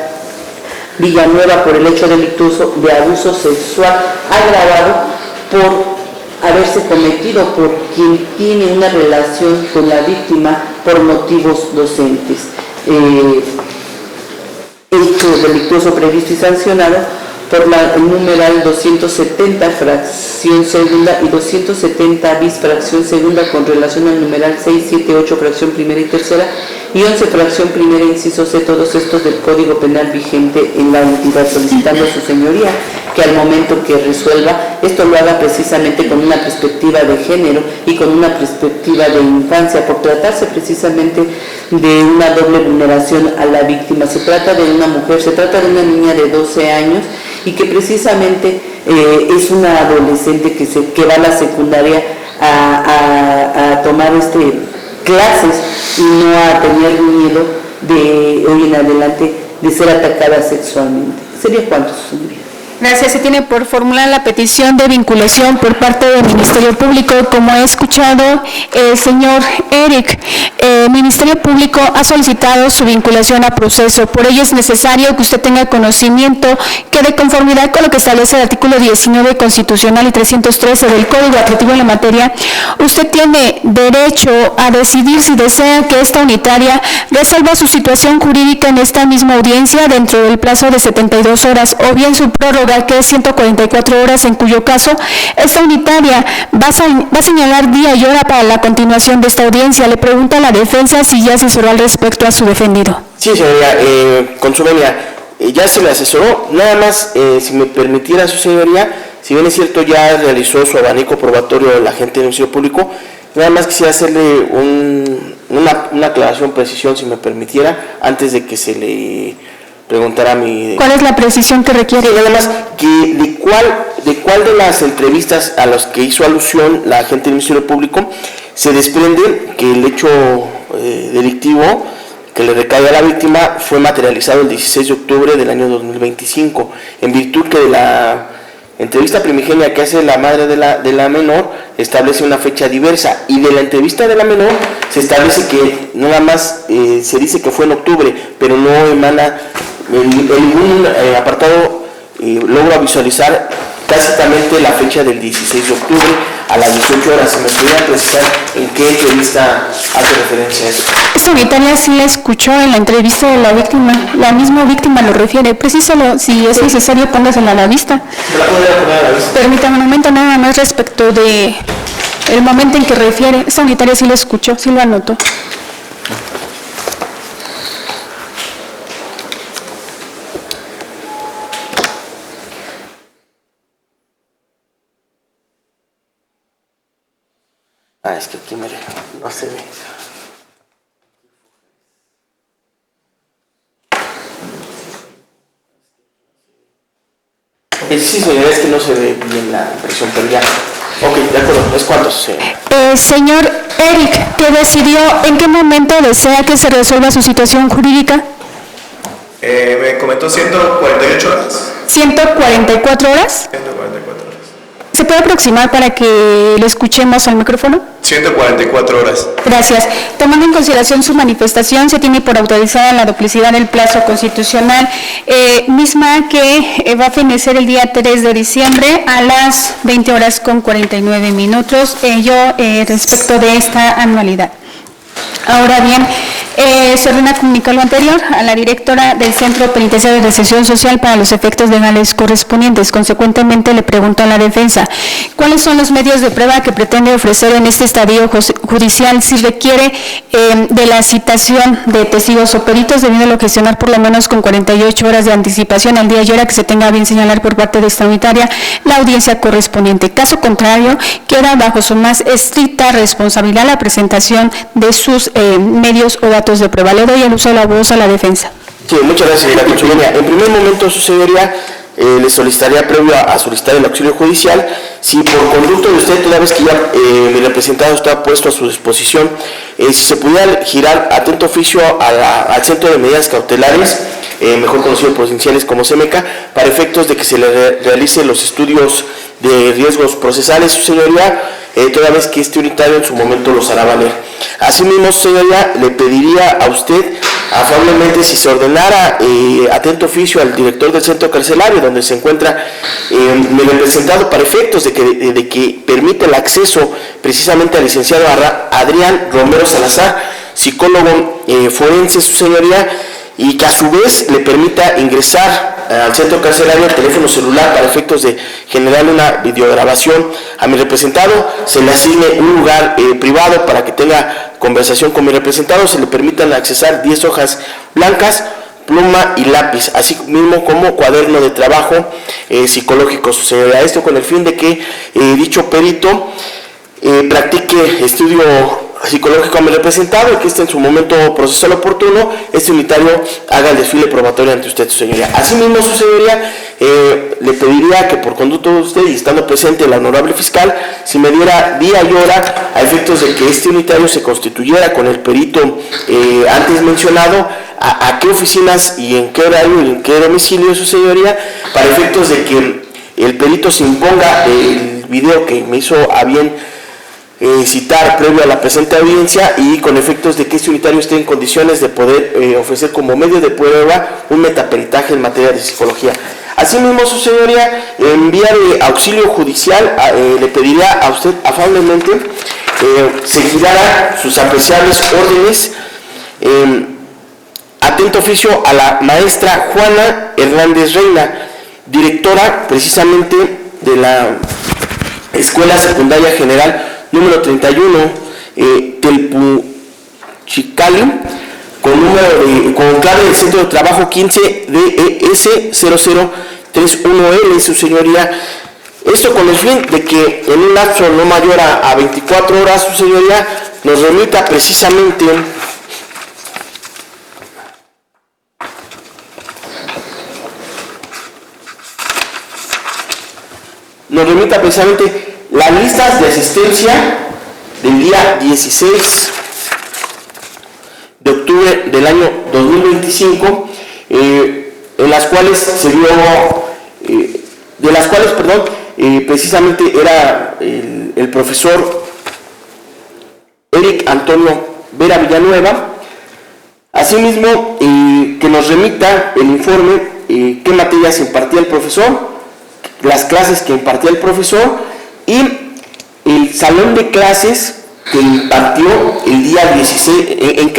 Villanueva por el hecho delictuoso de abuso sexual agravado por haberse cometido por quien tiene una relación con la víctima por motivos docentes. Hecho delictuoso previsto y sancionado por el numeral 270, fracción segunda, y 270 bis, fracción segunda, con relación al numeral 6, 7, 8, fracción primera y tercera, y 11, fracción primera, inciso C, todos estos del Código Penal vigente en la entidad, solicitando a su señoría que al momento que resuelva, esto lo haga precisamente con una perspectiva de género y con una perspectiva de infancia, por tratarse precisamente de una doble vulneración a la víctima. Se trata de una mujer, se trata de una niña de 12 años y que precisamente es una adolescente que va a la secundaria a tomar clases y no a tener miedo de hoy en adelante de ser atacada sexualmente. ¿Sería cuánto, señoría? Gracias. Se tiene por formular la petición de vinculación por parte del Ministerio Público. Como he escuchado, señor Eric, el Ministerio Público ha solicitado su vinculación a proceso. Por ello es necesario que usted tenga conocimiento que, de conformidad con lo que establece el artículo 19 constitucional y 313 del Código Administrativo en la materia, usted tiene derecho a decidir si desea que esta unitaria resuelva su situación jurídica en esta misma audiencia dentro del plazo de 72 horas o bien su prórroga, que es 144 horas, en cuyo caso esta unitaria va a señalar día y hora para la continuación de esta audiencia. Le pregunta a la defensa si ya asesoró al respecto a su defendido. Sí, señoría, con su venia, ya se le asesoró. Nada más, si me permitiera su señoría, si bien es cierto ya realizó su abanico probatorio el agente del Ministerio Público, nada más quisiera hacerle una aclaración, precisión, si me permitiera, antes de que se le preguntara a mi... ¿Cuál es la precisión que requiere? Sí, nada más, que de cuál de las entrevistas a las que hizo alusión la agente del Ministerio Público se desprende que el hecho delictivo que le recae a la víctima fue materializado el 16 de octubre del año 2025, en virtud que de la entrevista primigenia que hace la madre de la menor establece una fecha diversa, y de la entrevista de la menor se establece que nada más se dice que fue en octubre, pero no emana en ningún apartado logra visualizar tácitamente la fecha del 16 de octubre a las 18 horas. ¿Me podría precisar en qué entrevista hace referencia a eso? Esta unitaria sí la escuchó en la entrevista de la víctima. La misma víctima lo refiere. Precíselo, si es necesario, póngasela a la vista. ¿Me la podría poner a la vista? Permítame un momento nada más respecto de el momento en que refiere. Esta unitaria sí lo escuchó, sí lo anotó. Es que aquí no se ve. Sí, señora, es que no se ve bien la impresión, pero ya. Ok, de acuerdo, ¿es cuántos? Señor Eric, ¿qué decidió? ¿En qué momento desea que se resuelva su situación jurídica? Me comentó 148 horas. 144 horas. 144 horas. ¿Se puede aproximar para que lo escuchemos al micrófono? 144 horas. Gracias. Tomando en consideración su manifestación, se tiene por autorizada la duplicidad del plazo constitucional, misma que va a fenecer el día 3 de diciembre a las 20 horas con 49 minutos, respecto de esta anualidad. Ahora bien, se ordena comunicar lo anterior a la directora del Centro Penitenciario de Reinserción Social para los efectos legales correspondientes. Consecuentemente, le pregunto a la defensa, ¿cuáles son los medios de prueba que pretende ofrecer en este estadio judicial si requiere de la citación de testigos o peritos, debiéndolo gestionar por lo menos con 48 horas de anticipación al día y hora que se tenga bien señalar por parte de esta unitaria la audiencia correspondiente? Caso contrario, queda bajo su más estricta responsabilidad la presentación de sus medios o datos de prueba. Le doy el uso de la voz a la defensa. Sí, muchas gracias, señora Consuelia. En primer momento, su señoría, le solicitaría, previo a solicitar el auxilio judicial, si por conducto de usted, toda vez que ya mi representado está puesto a su disposición, si se pudiera girar atento oficio al Centro de Medidas Cautelares, mejor conocido por sus iniciales como CEMECA, para efectos de que se le realicen los estudios de riesgos procesales, su señoría, toda vez que este unitario en su momento los hará valer. Asimismo, su señoría, le pediría a usted afablemente si se ordenara atento oficio al director del centro carcelario donde se encuentra mi representado, para efectos de que permita el acceso precisamente al licenciado Adrián Romero Salazar, psicólogo forense, su señoría, y que a su vez le permita ingresar al centro carcelario el teléfono celular para efectos de generar una videograbación. A mi representado se le asigne un lugar privado para que tenga conversación con mi representado, se le permitan accesar 10 hojas blancas, pluma y lápiz, así mismo como cuaderno de trabajo psicológico, su señoría. Esto con el fin de que dicho perito practique estudio psicológico a mi representado y que en su momento procesal oportuno, este unitario haga el desfile probatorio ante usted, su señoría. Asimismo, su señoría, le pediría que por conducto de usted y estando presente la honorable fiscal, si me diera día y hora a efectos de que este unitario se constituyera con el perito antes mencionado, a qué oficinas y en qué horario y en qué domicilio, su señoría, para efectos de que el perito se imponga el video que me hizo a bien citar previo a la presente audiencia y con efectos de que este unitario esté en condiciones de poder ofrecer como medio de prueba un metaperitaje en materia de psicología. Asimismo, su señoría, en vía de auxilio judicial, le pediría a usted afablemente se girara sus apreciables órdenes atento oficio a la maestra Juana Hernández Reina, directora precisamente de la Escuela Secundaria General número 31 Telpuchicali, con clave del centro de trabajo 15 DES0031L, su señoría. Esto con el fin de que en un lapso no mayor a 24 horas, su señoría, nos remita precisamente las listas de asistencia del día 16 de octubre del año 2025, en las cuales se dio, precisamente era el profesor Eric Antonio Vera Villanueva. Asimismo, que nos remita el informe, qué materias impartía el profesor, las clases que impartía el profesor y el salón de clases que impartió el día 16, el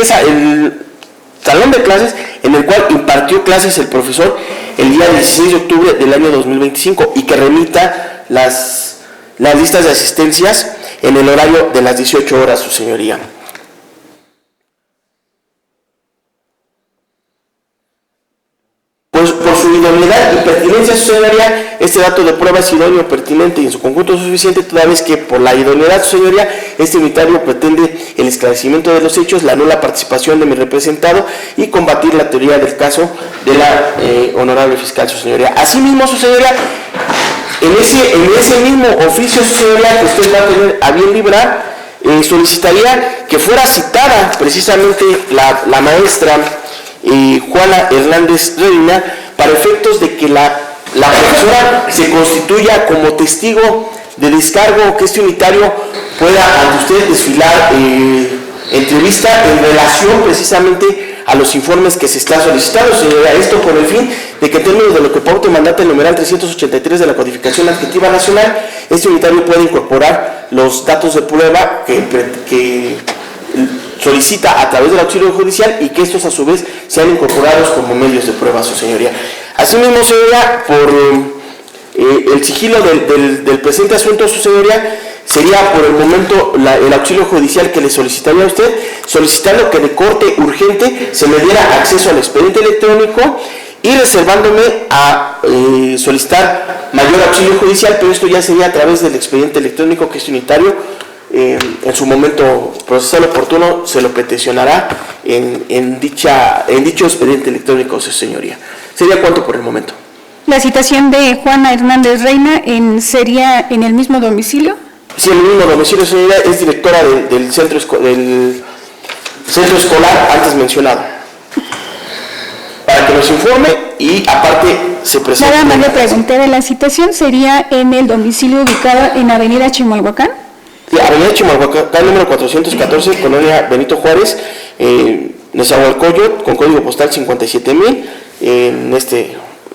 salón de clases en el cual impartió clases el profesor el día 16 de octubre del año 2025 y que remita las listas de asistencias en el horario de las 18 horas, su señoría. Pues por su idoneidad y pertinencia, su señoría, este dato de prueba es idóneo, pertinente y en su conjunto suficiente, toda vez que por la idoneidad, su señoría, este unitario pretende el esclarecimiento de los hechos, la nula participación de mi representado y combatir la teoría del caso de la honorable fiscal, su señoría. Asimismo, su señoría, en ese mismo oficio, su señoría, que usted va a tener a bien librar, solicitaría que fuera citada precisamente la maestra Juana Hernández Reina, para efectos de que la profesora se constituya como testigo de descargo, que este unitario pueda ante usted desfilar entrevista en relación precisamente a los informes que se está solicitando, señora. Esto con el fin de que en términos de lo que pauta y mandata el numeral 383 de la Codificación Adjetiva Nacional, este unitario puede incorporar los datos de prueba que solicita a través del auxilio judicial y que estos a su vez sean incorporados como medios de prueba, su señoría. Asimismo, señoría, por el sigilo del presente asunto, su señoría, sería por el momento el auxilio judicial que le solicitaría a usted, solicitando que de corte urgente se le diera acceso al expediente electrónico y reservándome a solicitar mayor auxilio judicial, pero esto ya sería a través del expediente electrónico que este unitario en su momento procesal oportuno se lo peticionará en dicho expediente electrónico, su señoría. ¿Sería cuánto por el momento? La citación de Juana Hernández Reina sería en el mismo domicilio. Sí, en el mismo domicilio, señoría. Es directora del centro escolar antes mencionado, para que nos informe y aparte se presente. Nada más le pregunté de la citación, ¿sería en el domicilio ubicado en Avenida Chimalhuacán? Avenida Chimalhuacán, número 414, Colonia Benito Juárez, Nezahualcóyotl, con código postal 57,000, en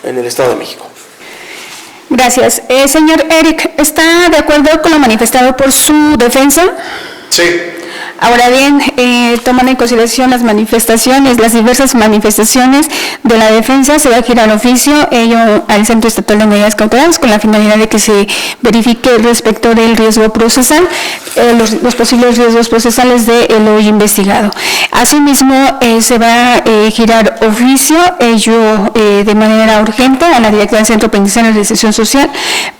el Estado de México. Gracias. Señor Eric, ¿está de acuerdo con lo manifestado por su defensa? Sí. Ahora bien, tomando en consideración las diversas manifestaciones de la defensa, se va a girar oficio ello al Centro Estatal de Medidas Cautelares con la finalidad de que se verifique respecto del riesgo procesal, los posibles riesgos procesales del hoy investigado. Asimismo, se va a girar oficio ello de manera urgente a la directora del Centro Penitenciario de Reinserción Social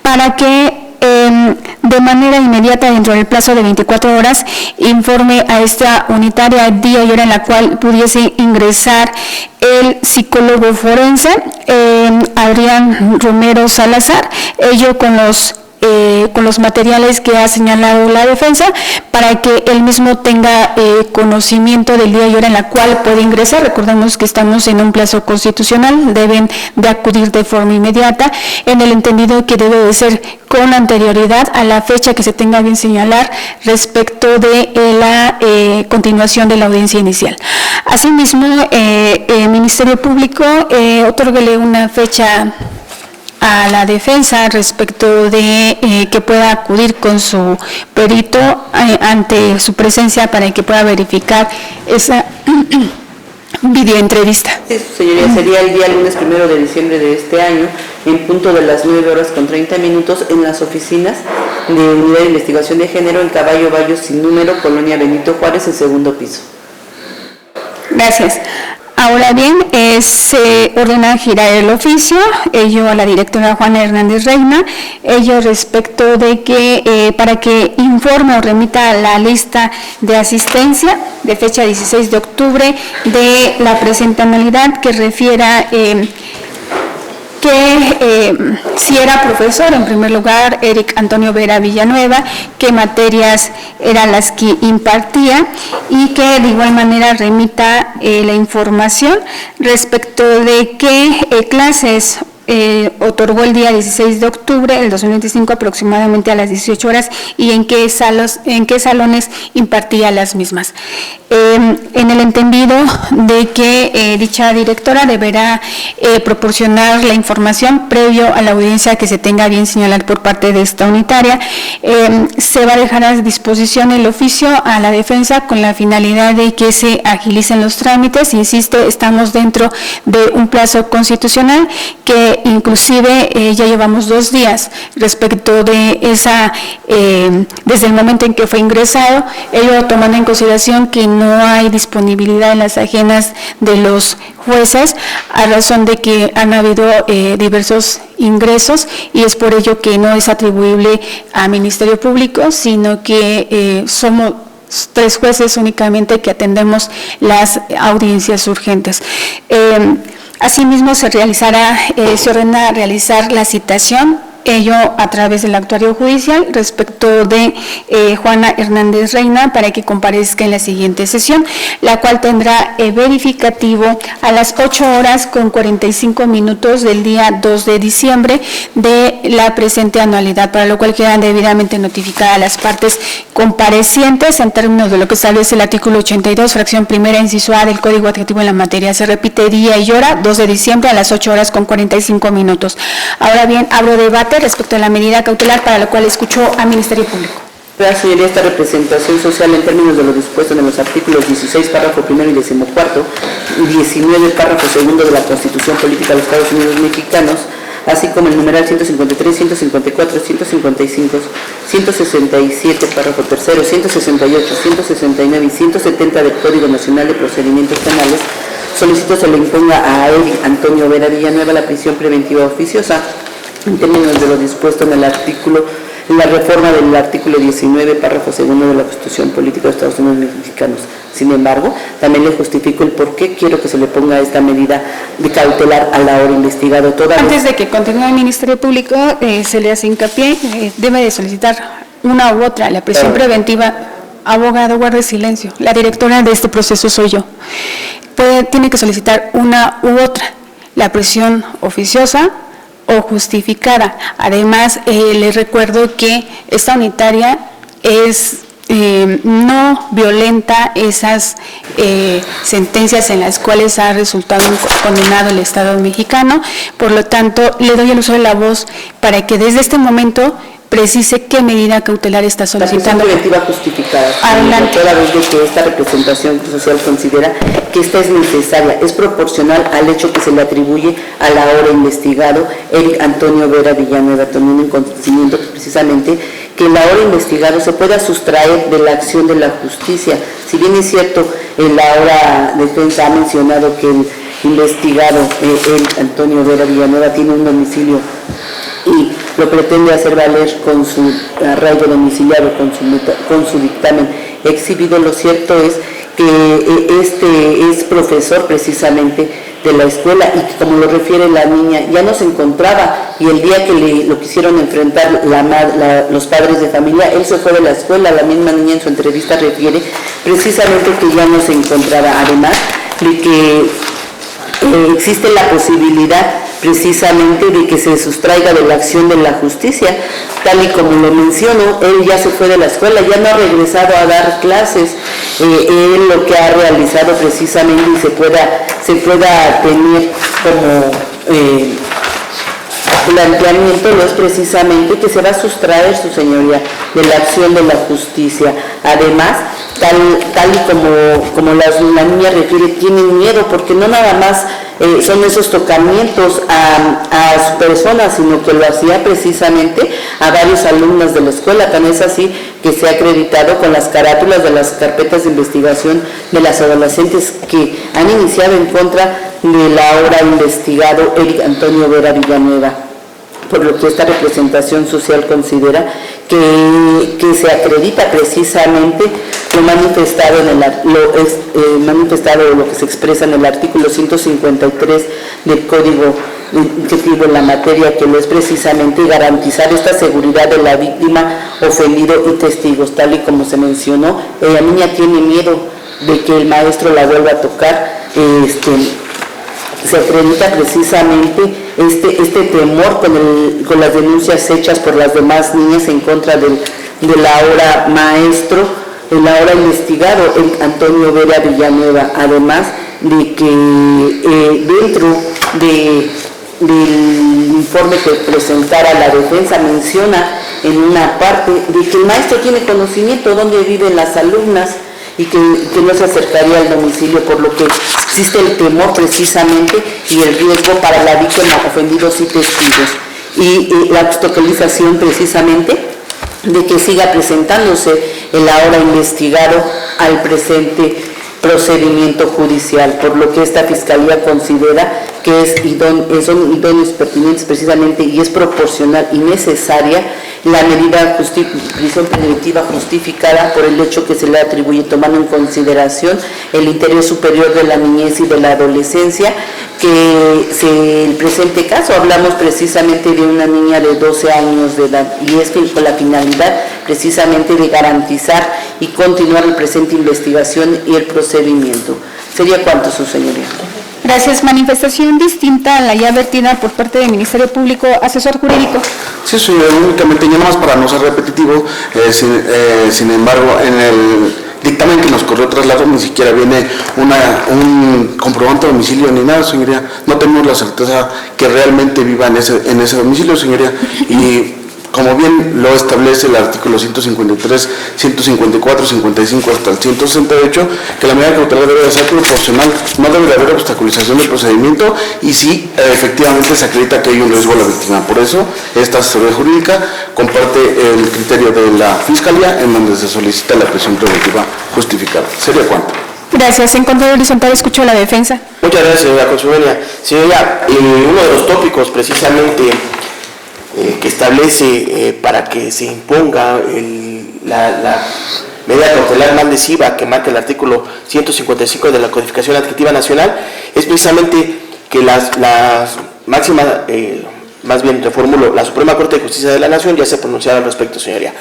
para que de manera inmediata, dentro del plazo de 24 horas, informe a esta unitaria día y hora en la cual pudiese ingresar el psicólogo forense Adrián Romero Salazar, ello con los con los materiales que ha señalado la defensa, para que él mismo tenga conocimiento del día y hora en la cual puede ingresar. Recordemos que estamos en un plazo constitucional, deben de acudir de forma inmediata, en el entendido que debe de ser con anterioridad a la fecha que se tenga bien señalar respecto de la continuación de la audiencia inicial. Asimismo, el Ministerio Público otórguele una fecha a la defensa respecto de que pueda acudir con su perito ante su presencia para que pueda verificar esa videoentrevista. Sí, señoría, sería el día lunes 1 de diciembre de este año, en punto de las 9:30 en las oficinas de Unidad de Investigación de Género en Caballo Bayo sin número, Colonia Benito Juárez, el segundo piso. Gracias. Ahora bien, se ordena girar el oficio, ello a la directora Juana Hernández Reina, ello respecto de que para que informe o remita la lista de asistencia de fecha 16 de octubre de la presente anualidad que refiera si era profesor, en primer lugar, Eric Antonio Vera Villanueva, qué materias eran las que impartía y que de igual manera remita la información respecto de qué clases otorgó el día 16 de octubre del 2025 aproximadamente a las 18 horas y en qué salones impartía las mismas. En el entendido de que dicha directora deberá proporcionar la información previo a la audiencia que se tenga bien señalar por parte de esta unitaria, se va a dejar a disposición el oficio a la defensa con la finalidad de que se agilicen los trámites. Insisto, estamos dentro de un plazo constitucional que inclusive ya llevamos 2 días respecto de esa, desde el momento en que fue ingresado, ello tomando en consideración que no hay disponibilidad en las agendas de los jueces, a razón de que han habido diversos ingresos y es por ello que no es atribuible al Ministerio Público, sino que somos 3 jueces únicamente que atendemos las audiencias urgentes. Asimismo, se ordena realizar la citación, ello a través del actuario judicial, respecto de Juana Hernández Reina, para que comparezca en la siguiente sesión, la cual tendrá verificativo a las 8:45 del día 2 de diciembre de la presente anualidad, para lo cual quedan debidamente notificadas las partes comparecientes en términos de lo que establece el artículo 82, fracción primera, inciso A del Código Adjetivo en la materia. Se repite día y hora, 2 de diciembre a las 8:45. Ahora bien, abro debate respecto a la medida cautelar, para lo cual escucho al Ministerio Público. Gracias, señoría. Esta representación social en términos de lo dispuesto en los artículos 16, párrafo primero y 14, y 19, párrafo segundo de la Constitución Política de los Estados Unidos Mexicanos, así como el numeral 153, 154, 155, 167, párrafo tercero, 168, 169 y 170 del Código Nacional de Procedimientos Penales, solicito se le imponga a Eric Antonio Vera Villanueva la prisión preventiva oficiosa en términos de lo dispuesto en la reforma del artículo 19, párrafo segundo de la Constitución Política de los Estados Unidos Mexicanos. Sin embargo, también le justifico el por qué quiero que se le ponga esta medida de cautelar a la hora investigado. Antes de que continúe el Ministerio Público, se le hace hincapié, debe de solicitar una u otra, la prisión preventiva. Abogado, guarde silencio. La directora de este proceso soy yo. Tiene que solicitar una u otra, la prisión oficiosa o justificada. Además, les recuerdo que esta unitaria no violenta esas sentencias en las cuales ha resultado condenado el Estado mexicano. Por lo tanto, le doy el uso de la voz para que desde este momento precise qué medida cautelar está solicitando. La prisión preventiva justificada. Adelante. Toda vez de que esta representación social considera que esta es necesaria, es proporcional al hecho que se le atribuye a la hora investigado Eric Antonio Vera Villanueva, teniendo en conocimiento precisamente que la hora investigado se pueda sustraer de la acción de la justicia. Si bien es cierto, la hora defensa ha mencionado que el investigado Eric Antonio Vera Villanueva tiene un domicilio y lo pretende hacer valer con su arraigo domiciliario, con su dictamen exhibido, lo cierto es que este es profesor precisamente de la escuela y que, como lo refiere la niña, ya no se encontraba, y el día que lo quisieron enfrentar los padres de familia, él se fue de la escuela. La misma niña en su entrevista refiere precisamente que ya no se encontraba, además de que existe la posibilidad precisamente de que se sustraiga de la acción de la justicia, tal y como lo menciono. Él ya se fue de la escuela, ya no ha regresado a dar clases. Él lo que ha realizado precisamente y se pueda tener como planteamiento no es precisamente que se va a sustraer, su señoría, de la acción de la justicia. Además, tal y como la niña refiere, tienen miedo porque no nada más son esos tocamientos a su persona, sino que lo hacía precisamente a varios alumnos de la escuela. Tan es así que se ha acreditado con las carátulas de las carpetas de investigación de las adolescentes que han iniciado en contra del ahora investigado Eric Antonio Vera Villanueva, por lo que esta representación social considera que se acredita precisamente lo manifestado lo que se expresa en el artículo 153 del Código Civil en la materia, que lo es precisamente garantizar esta seguridad de la víctima, ofendido y testigos. Tal y como se mencionó, la niña tiene miedo de que el maestro la vuelva a tocar. Se acredita precisamente este temor con las denuncias hechas por las demás niñas en contra del ahora maestro, el ahora investigado, el Antonio Vera Villanueva. Además de que dentro del informe que presentara la defensa menciona en una parte de que el maestro tiene conocimiento dónde viven las alumnas y que no se acercaría al domicilio, por lo que existe el temor precisamente y el riesgo para la víctima, ofendidos y testigos. Y la obstaculización precisamente de que siga presentándose el ahora investigado al presente procedimiento judicial, por lo que esta Fiscalía considera que son idóneos, pertinentes precisamente, y es proporcional y necesaria la medida de prisión preventiva justificada por el hecho que se le atribuye, tomando en consideración el interés superior de la niñez y de la adolescencia, que el presente caso hablamos precisamente de una niña de 12 años de edad, y es que con la finalidad precisamente de garantizar y continuar la presente investigación y el procedimiento. ¿Sería cuánto, su señoría? Gracias. Manifestación distinta a la ya vertida por parte del Ministerio Público, asesor jurídico. Sí, señor, únicamente, ya nada más para no ser repetitivo, sin embargo, en el dictamen que nos corrió traslado ni siquiera viene un comprobante de domicilio ni nada, señoría. No tenemos la certeza que realmente viva en ese domicilio, señoría. Y como bien lo establece el artículo 153, 154, 55 hasta el 168, que la medida cautelar debe de ser proporcional, no debe de haber obstaculización del procedimiento, y sí, efectivamente se acredita que hay un riesgo a la víctima. Por eso, esta asesoría jurídica comparte el criterio de la Fiscalía, en donde se solicita la prisión preventiva justificada. ¿Sería cuánto? Gracias. En control horizontal escucho la defensa. Muchas gracias, señora consueña. Señoría, uno de los tópicos precisamente que establece para que se imponga la medida cautelar más lesiva que marca el artículo 155 de la Codificación Adjetiva Nacional, es precisamente que las máximas, más bien reformulo, la Suprema Corte de Justicia de la Nación ya se ha pronunciado al respecto, señoría.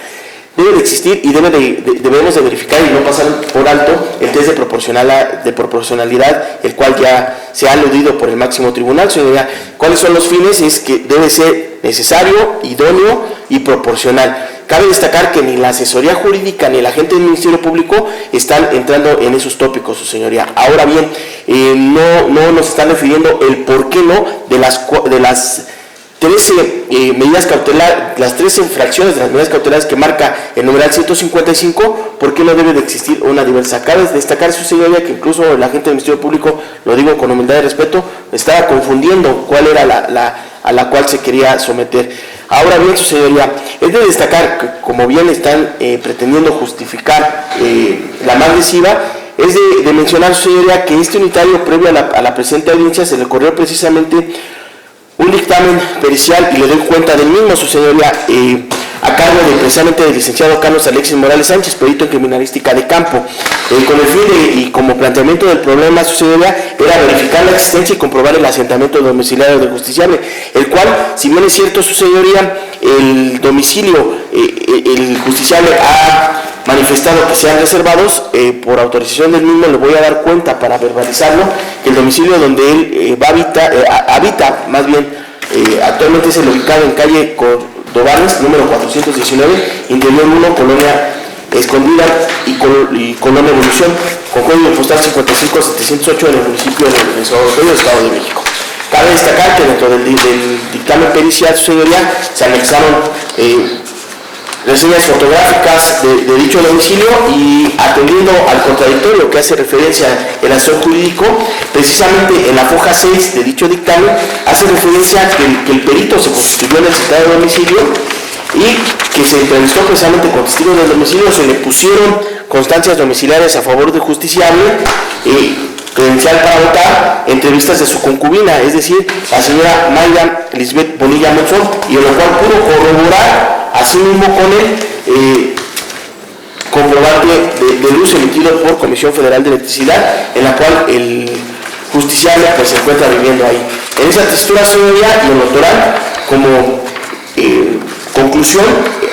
Debe de existir y debemos de verificar y no pasar por alto el test de proporcionalidad, el cual ya se ha aludido por el máximo tribunal, señoría. ¿Cuáles son los fines? Es que debe ser necesario, idóneo y proporcional. Cabe destacar que ni la asesoría jurídica ni el agente del Ministerio Público están entrando en esos tópicos, su señoría. Ahora bien, no nos están refiriendo el por qué no de las 13 medidas cautelares, las 13 infracciones de las medidas cautelares que marca el numeral 155, ¿por qué no debe de existir una diversa? Cabe destacar, su señoría, que incluso el agente del Ministerio Público, lo digo con humildad y respeto, estaba confundiendo cuál era a la cual se quería someter. Ahora bien, su señoría, es de destacar que, como bien están pretendiendo justificar la más lesiva, es de mencionar, su señoría, que este unitario previo a la presente audiencia se le corrió precisamente un dictamen pericial, y le doy cuenta del mismo, su señoría, a cargo del precisamente del licenciado Carlos Alexis Morales Sánchez, perito en criminalística de campo, con el fin y como planteamiento del problema, su señoría, era verificar la existencia y comprobar el asentamiento domiciliario del justiciable, el cual, si bien es cierto, su señoría, el domicilio, el justiciable ha manifestado que sean reservados, por autorización del mismo le voy a dar cuenta para verbalizarlo, que el domicilio donde él habita, más bien, actualmente es el ubicado en calle Cordobanes, número 419, interior 1, Colonia Escondida y Colonia Evolución, con código postal 55708 en el municipio de Nezahualcóyotl, Estado de México. Cabe destacar que dentro del dictamen pericial, su señoría, se anexaron reseñas fotográficas de dicho domicilio y atendiendo al contradictorio que hace referencia el asesor jurídico, precisamente en la foja 6 de dicho dictamen hace referencia que el perito se constituyó en el citado domicilio y que se entrevistó precisamente con testigos del domicilio, se le pusieron constancias domiciliarias a favor del justiciable, credencial para votar, entrevistas de su concubina, es decir, la señora Mayra Lisbeth Bonilla Monzón, y en lo cual pudo corroborar asimismo con el comprobante de luz emitido por Comisión Federal de Electricidad, en la cual el justiciable pues, se encuentra viviendo ahí. En esa textura, señoría, y en lo oral, como conclusión,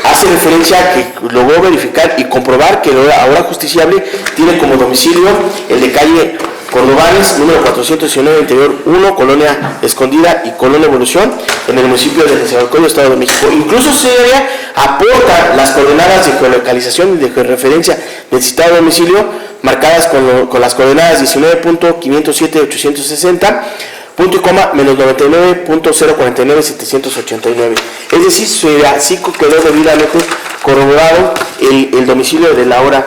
hace referencia a que logró verificar y comprobar que el ahora justiciable tiene como domicilio el de calle Cordobanes, número 419, interior 1, Colonia Escondida y Colonia Evolución, en el municipio de Nezahualcóyotl, Estado de México. Incluso señoría aporta las coordenadas de geolocalización y de georreferencia del citado domicilio, marcadas con las coordenadas 19.507.860, punto y coma, menos 99.049.789. Es decir, señoría, sí quedó debidamente corroborado el domicilio de la hora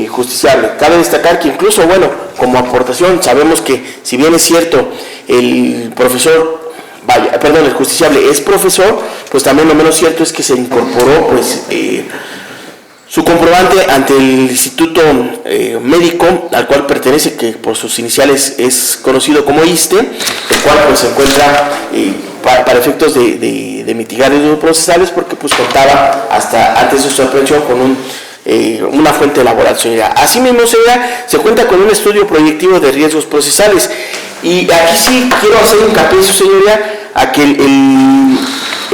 justiciable. Cabe destacar que incluso, bueno, como aportación, sabemos que si bien es cierto el justiciable es profesor, pues también lo menos cierto es que se incorporó pues su comprobante ante el instituto médico al cual pertenece, que por sus iniciales es conocido como ISSSTE, el cual pues se encuentra para efectos de mitigar riesgos procesales, porque pues contaba hasta antes de su aprehensión con una fuente laboral, señora. Asimismo, señora, se cuenta con un estudio proyectivo de riesgos procesales, y aquí sí quiero hacer hincapié, señoría, a que el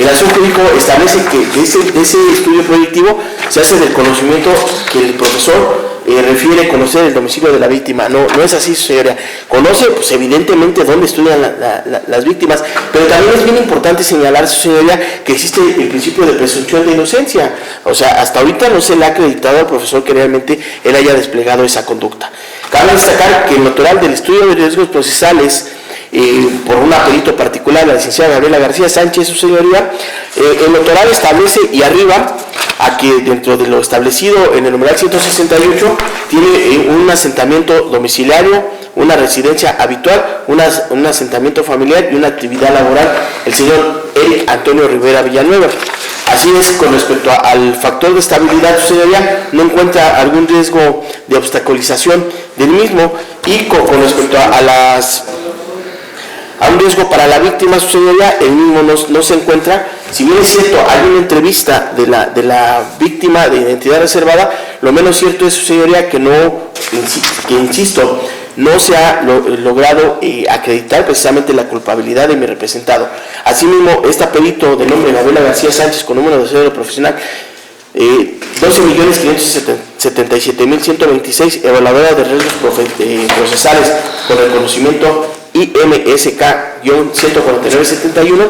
asesor jurídico establece que de ese estudio proyectivo se hace del conocimiento que el profesor refiere conocer el domicilio de la víctima. No es así, señora. Conoce, pues evidentemente, dónde estudian las víctimas, pero también es bien importante señalar, señoría, que existe el principio de presunción de inocencia. O sea, hasta ahorita no se le ha acreditado al profesor que realmente él haya desplegado esa conducta. Cabe destacar que el natural del estudio de riesgos procesales, por una perito particular, la licenciada Gabriela García Sánchez, su señoría, el notaral establece y arriba a que dentro de lo establecido en el numeral 168 tiene un asentamiento domiciliario, una residencia habitual, un asentamiento familiar y una actividad laboral, el señor Eric Antonio Rivera Villanueva. Así es, con respecto al factor de estabilidad, su señoría, no encuentra algún riesgo de obstaculización del mismo, y con respecto a un riesgo para la víctima, su señoría, el mismo no se encuentra. Si bien es cierto, hay una entrevista de la víctima de identidad reservada, lo menos cierto es, su señoría, que insisto, no se ha logrado acreditar precisamente la culpabilidad de mi representado. Asimismo, esta perito de nombre Gabriela García Sánchez, con número de cédula profesional 12.577.126, evaluadora de riesgos procesales con reconocimiento IMSK-14971,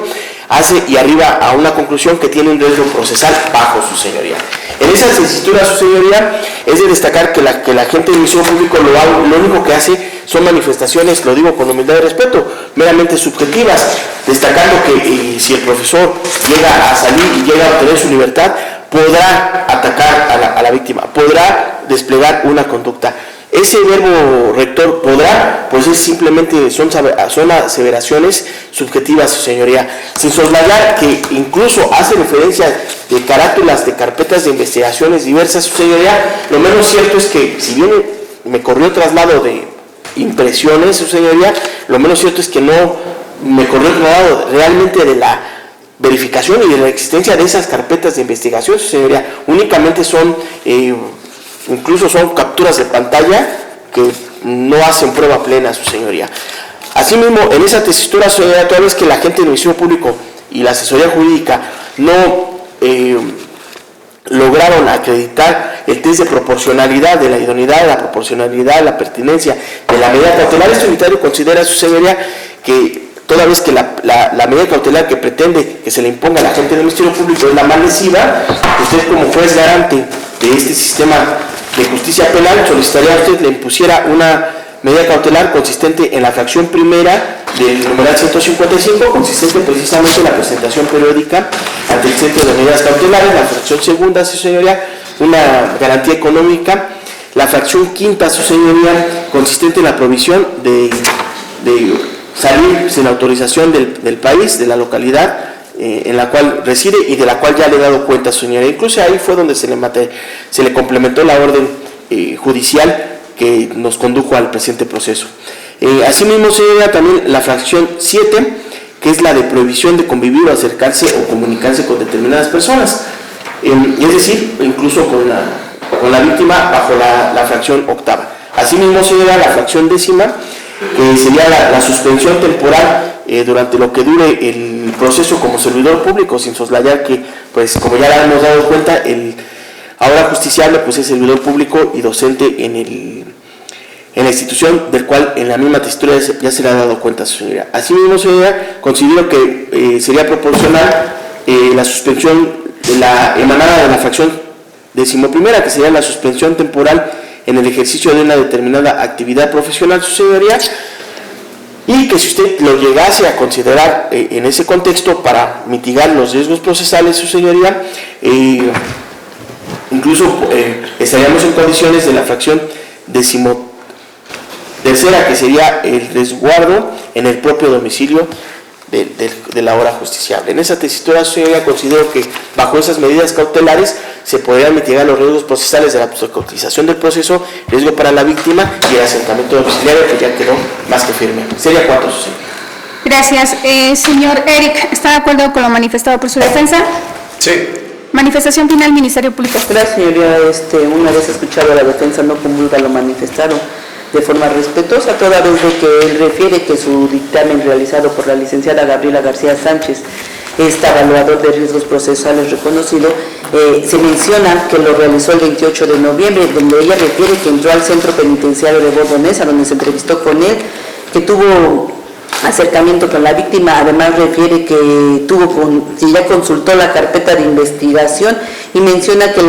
hace y arriba a una conclusión que tiene un riesgo procesal bajo, su señoría. En esa tesitura, su señoría, es de destacar que la agente del Ministerio Público lo único que hace son manifestaciones, lo digo con humildad y respeto, meramente subjetivas, destacando que si el profesor llega a salir y llega a obtener su libertad, podrá atacar a la víctima, podrá desplegar una conducta. Ese verbo rector, podrá, pues es simplemente son aseveraciones subjetivas, su señoría, sin soslayar que incluso hace referencia de carátulas de carpetas de investigaciones diversas, su señoría. Lo menos cierto es que, si bien me corrió traslado de impresiones, su señoría, lo menos cierto es que no me corrió traslado realmente de la verificación y de la existencia de esas carpetas de investigación, su señoría. Únicamente son, incluso son capturas de pantalla que no hacen prueba plena, su señoría. Asimismo, en esa tesitura, su señoría, toda vez que la agente del Ministerio Público y la asesoría jurídica no lograron acreditar el test de proporcionalidad, de la idoneidad, de la proporcionalidad, de la pertinencia de la medida cautelar, este unitario considera, su señoría, que toda vez que la medida cautelar que pretende que se le imponga a la agente del Ministerio Público es la más lesiva, usted como juez garante de este sistema de justicia penal solicitaría a usted le impusiera una medida cautelar consistente en la fracción primera del numeral 155, consistente precisamente en la presentación periódica ante el Centro de Medidas Cautelares, la fracción segunda, su señoría, una garantía económica, la fracción quinta, su señoría, consistente en la provisión de salir sin autorización del país, de la localidad en la cual reside y de la cual ya le he dado cuenta, su señoría. Incluso ahí fue donde se le complementó la orden judicial que nos condujo al presente proceso. Asimismo, señoría, también la fracción 7, que es la de prohibición de convivir o acercarse o comunicarse con determinadas personas, es decir, incluso con la víctima bajo la fracción octava. Asimismo, señoría, la fracción décima, que sería la suspensión temporal durante lo que dure el proceso como servidor público, sin soslayar que, pues como ya le hemos dado cuenta, el ahora justiciable pues es servidor público y docente en la institución del cual en la misma tesitura ya se le ha dado cuenta, su señoría. Asimismo, señoría, considero que sería proporcional la suspensión de la emanada de la fracción decimoprimera, que sería la suspensión temporal en el ejercicio de una determinada actividad profesional, su señoría, y que si usted lo llegase a considerar en ese contexto para mitigar los riesgos procesales, su señoría, incluso estaríamos en condiciones de la fracción decimotercera, que sería el resguardo en el propio domicilio de la hora justiciable. En esa tesitura, señoría, considero que bajo esas medidas cautelares se podrían mitigar los riesgos procesales de la obstaculización del proceso, riesgo para la víctima y el asentamiento domiciliario, que ya quedó más que firme. Sería 4, su señoría. Gracias. Señor Eric, ¿está de acuerdo con lo manifestado por su defensa? Sí. Manifestación final, Ministerio Público. Gracias, señoría. Una vez escuchado a la defensa, no comulga lo manifestado de forma respetuosa, toda vez de que él refiere que su dictamen realizado por la licenciada Gabriela García Sánchez, este evaluador de riesgos procesales reconocido, se menciona que lo realizó el 28 de noviembre, donde ella refiere que entró al centro penitenciario de Bordonesa, donde se entrevistó con él, que tuvo acercamiento con la víctima. Además refiere que ya consultó la carpeta de investigación y menciona que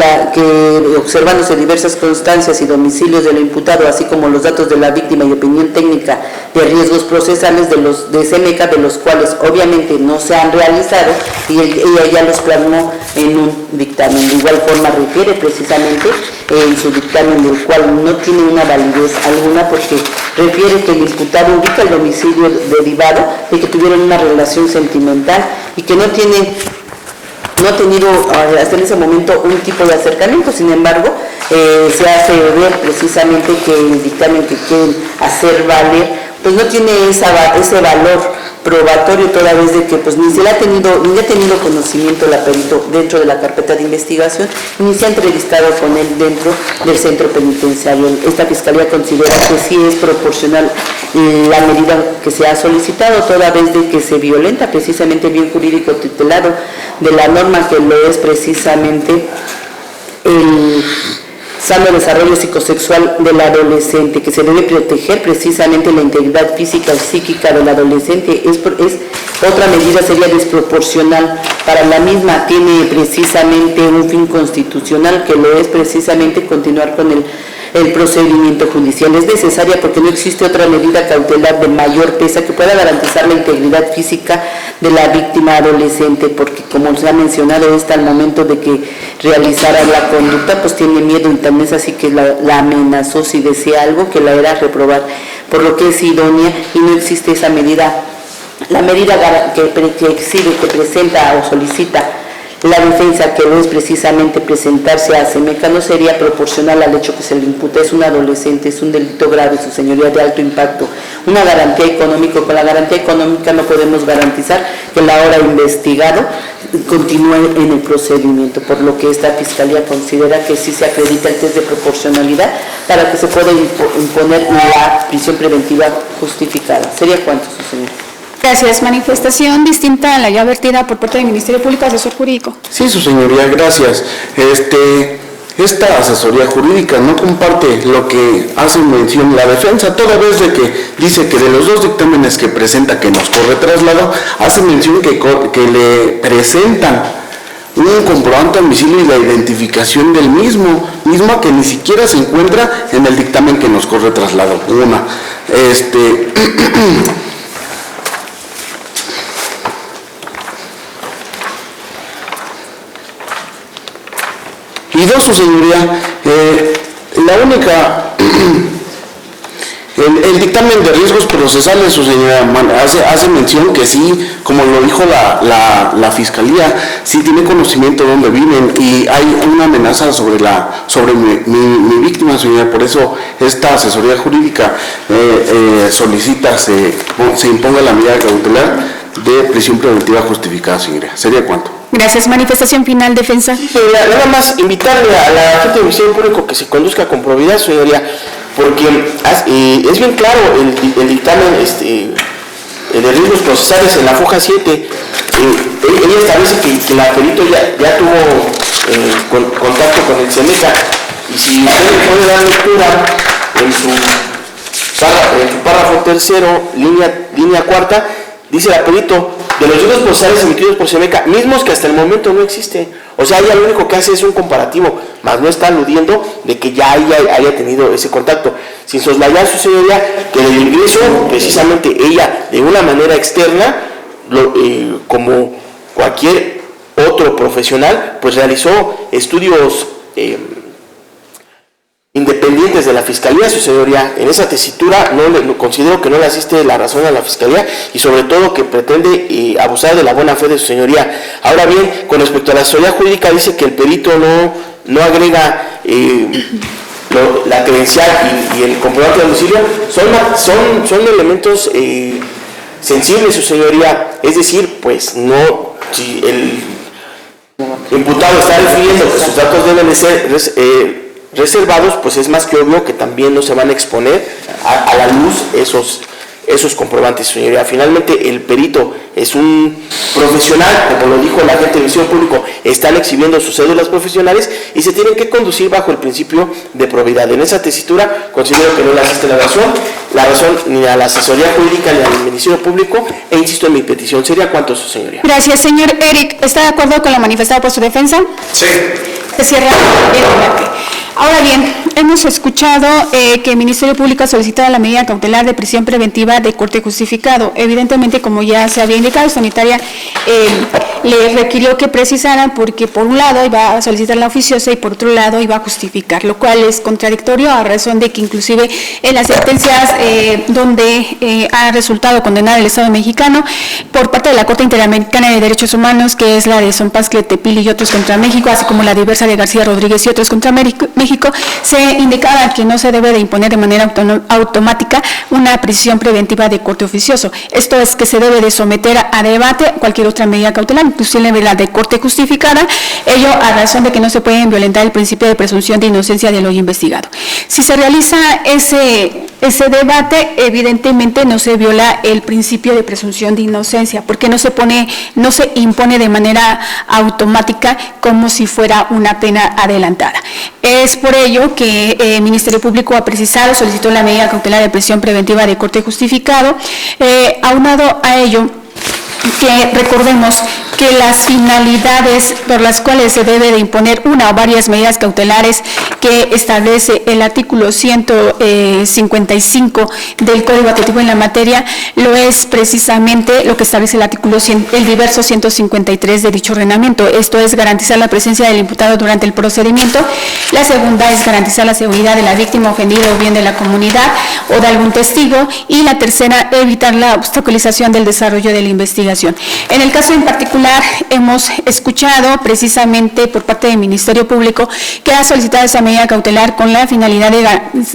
observándose diversas constancias y domicilios del imputado, así como los datos de la víctima y opinión técnica de riesgos procesales de CEMECA, de los cuales obviamente no se han realizado, y ella ya los plasmó en un dictamen. De igual forma refiere precisamente en su dictamen, del cual no tiene una validez alguna, porque refiere que el imputado ubica el domicilio derivado de que tuvieron una relación sentimental y que no ha tenido hasta en ese momento un tipo de acercamiento. Sin embargo, se hace ver precisamente que el dictamen que quieren hacer valer pues no tiene ese valor probatorio, toda vez de que pues ni ha tenido conocimiento la perito dentro de la carpeta de investigación, ni se ha entrevistado con él dentro del centro penitenciario. Esta fiscalía considera que sí es proporcional la medida que se ha solicitado, toda vez de que se violenta precisamente el bien jurídico tutelado de la norma, que lo es precisamente el sano desarrollo psicosexual del adolescente, que se debe proteger precisamente la integridad física y psíquica del adolescente. Otra medida sería desproporcional para la misma, tiene precisamente un fin constitucional, que lo es precisamente continuar con el procedimiento judicial. Es necesaria porque no existe otra medida cautelar de mayor peso que pueda garantizar la integridad física de la víctima adolescente, porque como se ha mencionado, esta al momento de que realizara la conducta pues tiene miedo, y también es así que la amenazó si decía algo que la era reprobar, por lo que es idónea y no existe esa medida. La medida que exhibe, que presenta o solicita la defensa, que no es precisamente presentarse a CEMECA, no sería proporcional al hecho que se le imputa. Es un adolescente, es un delito grave, su señoría, de alto impacto, una garantía económica. Con la garantía económica no podemos garantizar que el ahora investigado continúe en el procedimiento, por lo que esta Fiscalía considera que sí se acredita el test de proporcionalidad para que se pueda imponer la prisión preventiva justificada. ¿Sería cuánto, su señor? Gracias. Manifestación distinta a la ya vertida por parte del Ministerio Público, asesor jurídico. Sí, su señoría, gracias. Esta asesoría jurídica no comparte lo que hace mención la defensa, toda vez de que dice que de los dos dictámenes que presenta que nos corre traslado, hace mención que le presentan un comprobante de domicilio y la identificación del misma que ni siquiera se encuentra en el dictamen que nos corre traslado. Y dos, su señoría, la única, el dictamen de riesgos procesales, su señoría, hace mención que sí, como lo dijo la Fiscalía, sí tiene conocimiento de dónde viven y hay una amenaza sobre mi víctima, señoría. Por eso esta asesoría jurídica solicita se imponga la medida cautelar de prisión preventiva justificada, señoría. ¿Sería cuánto? Gracias. Manifestación final, defensa. Señoría, nada más invitarle a la gente del Ministerio Público que se conduzca con probidad, señoría, porque es bien claro el dictamen de riesgos procesales en la foja 7. Ella establece que la perito ya tuvo contacto con el CEMECA, y si usted puede dar lectura en su párrafo tercero, línea cuarta, dice la perito: de los riesgos procesales emitidos por CEMECA, mismos que hasta el momento no existen. O sea, ella lo único que hace es un comparativo, más no está aludiendo de que ya haya tenido ese contacto, sin soslayar, su señoría, que en el ingreso, precisamente ella, de una manera externa, como cualquier otro profesional, pues realizó estudios independientes de la Fiscalía, su señoría. En esa tesitura considero que no le asiste la razón a la Fiscalía, y sobre todo que pretende abusar de la buena fe de su señoría. Ahora bien, con respecto a la asesoría jurídica, dice que el perito no agrega la credencial y el comprobante de domicilio. Son elementos sensibles, su señoría. Es decir, pues no, si el imputado está refiriendo que sus datos deben de ser reservados, pues es más que obvio que también no se van a exponer a la luz esos comprobantes, señoría. Finalmente, el perito es un profesional, como lo dijo la gente del Ministerio Público, están exhibiendo sus cédulas profesionales y se tienen que conducir bajo el principio de probidad. En esa tesitura considero que no le asiste la razón ni a la asesoría jurídica ni al Ministerio Público, e insisto en mi petición. ¿Sería cuánto, su señoría? Gracias, señor Eric. ¿Está de acuerdo con lo manifestado por su defensa? Sí. Se cierra el debate. Ahora bien, hemos escuchado que el Ministerio Público ha solicitado la medida cautelar de prisión preventiva de corte justificado. Evidentemente, como ya se había indicado, Sanitaria le requirió que precisara, porque por un lado iba a solicitar la oficiosa y por otro lado iba a justificar, lo cual es contradictorio, a razón de que inclusive en las sentencias donde ha resultado condenado el Estado mexicano por parte de la Corte Interamericana de Derechos Humanos, que es la de Zompascle, Tepil y otros contra México, así como la diversa de García Rodríguez y otros contra México, se indicaba que no se debe de imponer de manera automática una prisión preventiva de corte oficioso. Esto es que se debe de someter a debate cualquier otra medida cautelar, inclusive la de corte justificada, ello a razón de que no se puede violentar el principio de presunción de inocencia de lo investigado. Si se realiza ese debate, evidentemente no se viola el principio de presunción de inocencia, porque no se impone de manera automática como si fuera una pena adelantada. Es por ello que el Ministerio Público ha precisado, solicitó la medida cautelar de prisión preventiva de corte justificado. Aunado a ello, que recordemos que las finalidades por las cuales se debe de imponer una o varias medidas cautelares que establece el artículo 155 del Código Administrativo en la materia, lo es precisamente lo que establece el artículo el diverso 153 de dicho ordenamiento. Esto es garantizar la presencia del imputado durante el procedimiento. La segunda es garantizar la seguridad de la víctima ofendida o bien de la comunidad o de algún testigo, y la tercera, evitar la obstaculización del desarrollo de la investigación. En el caso en particular, hemos escuchado precisamente por parte del Ministerio Público que ha solicitado esa medida cautelar con la finalidad de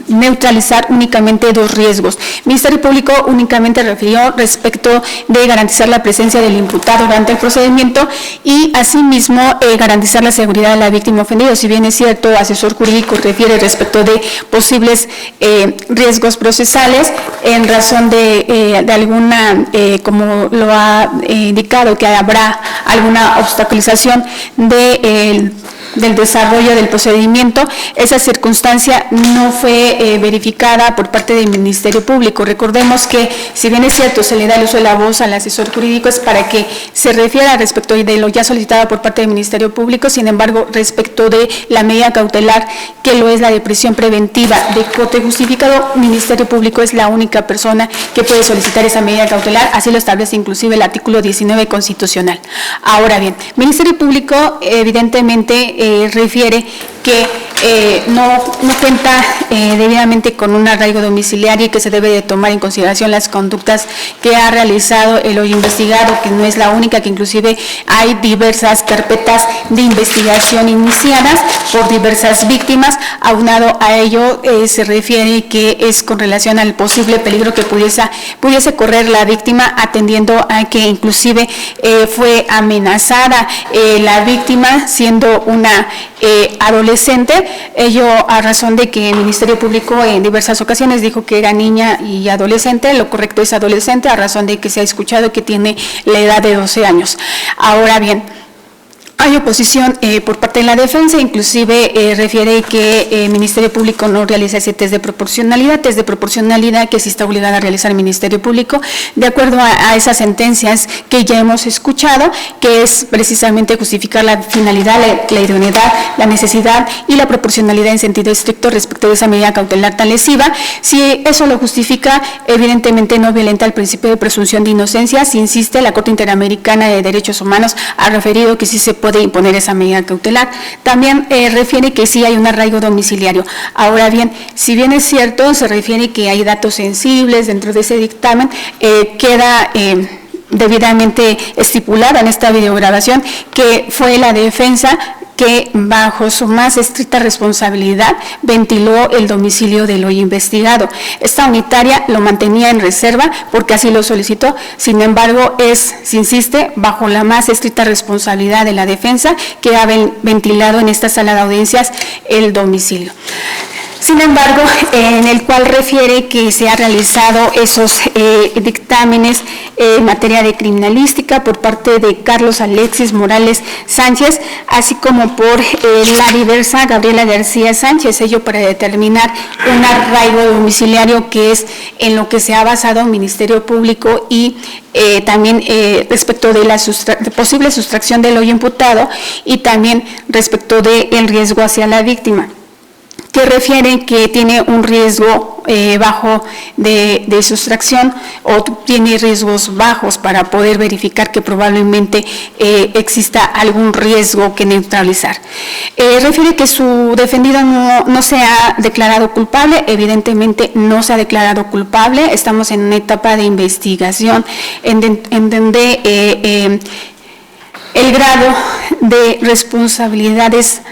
neutralizar únicamente dos riesgos. El Ministerio Público únicamente refirió respecto de garantizar la presencia del imputado durante el procedimiento y asimismo garantizar la seguridad de la víctima ofendida. Si bien es cierto, asesor jurídico refiere respecto de posibles riesgos procesales en razón de alguna, como lo ha indicado, que habrá alguna obstaculización del desarrollo del procedimiento. Esa circunstancia no fue verificada por parte del Ministerio Público. Recordemos que, si bien es cierto, se le da el uso de la voz al asesor jurídico, es para que se refiera respecto de lo ya solicitado por parte del Ministerio Público. Sin embargo, respecto de la medida cautelar, que lo es la de prisión preventiva de corte justificado, el Ministerio Público es la única persona que puede solicitar esa medida cautelar, así lo establece inclusive el artículo 19 constitucional. Ahora bien, el Ministerio Público evidentemente refiere que no cuenta debidamente con un arraigo domiciliario y que se debe de tomar en consideración las conductas que ha realizado el hoy investigado, que no es la única, que inclusive hay diversas carpetas de investigación iniciadas por diversas víctimas. Aunado a ello, se refiere que es con relación al posible peligro que pudiese correr la víctima, atendiendo a que inclusive fue amenazada la víctima siendo una adolescente, ello a razón de que el Ministerio Público en diversas ocasiones dijo que era niña y adolescente. Lo correcto es adolescente, a razón de que se ha escuchado que tiene la edad de 12 años. Ahora bien, hay oposición por parte de la defensa, inclusive refiere que el Ministerio Público no realiza ese test de proporcionalidad que sí está obligada a realizar el Ministerio Público, de acuerdo a esas sentencias que ya hemos escuchado, que es precisamente justificar la finalidad, la idoneidad, la necesidad y la proporcionalidad en sentido estricto respecto de esa medida cautelar tan lesiva. Si eso lo justifica, evidentemente no violenta el principio de presunción de inocencia. Si insiste, la Corte Interamericana de Derechos Humanos ha referido que sí se puede imponer esa medida cautelar. También refiere que sí hay un arraigo domiciliario. Ahora bien, si bien es cierto, se refiere que hay datos sensibles dentro de ese dictamen, queda debidamente estipulada en esta videograbación que fue la defensa que bajo su más estricta responsabilidad ventiló el domicilio del hoy investigado. Esta unitaria lo mantenía en reserva porque así lo solicitó. Sin embargo, se insiste, bajo la más estricta responsabilidad de la defensa que ha ventilado en esta sala de audiencias el domicilio. Sin embargo, en el cual refiere que se han realizado esos dictámenes en materia de criminalística por parte de Carlos Alexis Morales Sánchez, así como por la diversa Gabriela García Sánchez, ello para determinar un arraigo domiciliario, que es en lo que se ha basado el Ministerio Público, y también respecto de la posible sustracción del hoy imputado, y también respecto del riesgo hacia la víctima, que refiere que tiene un riesgo bajo de sustracción, o tiene riesgos bajos para poder verificar que probablemente exista algún riesgo que neutralizar. Refiere que su defendido no se ha declarado culpable. Evidentemente no se ha declarado culpable. Estamos en una etapa de investigación en donde el grado de responsabilidades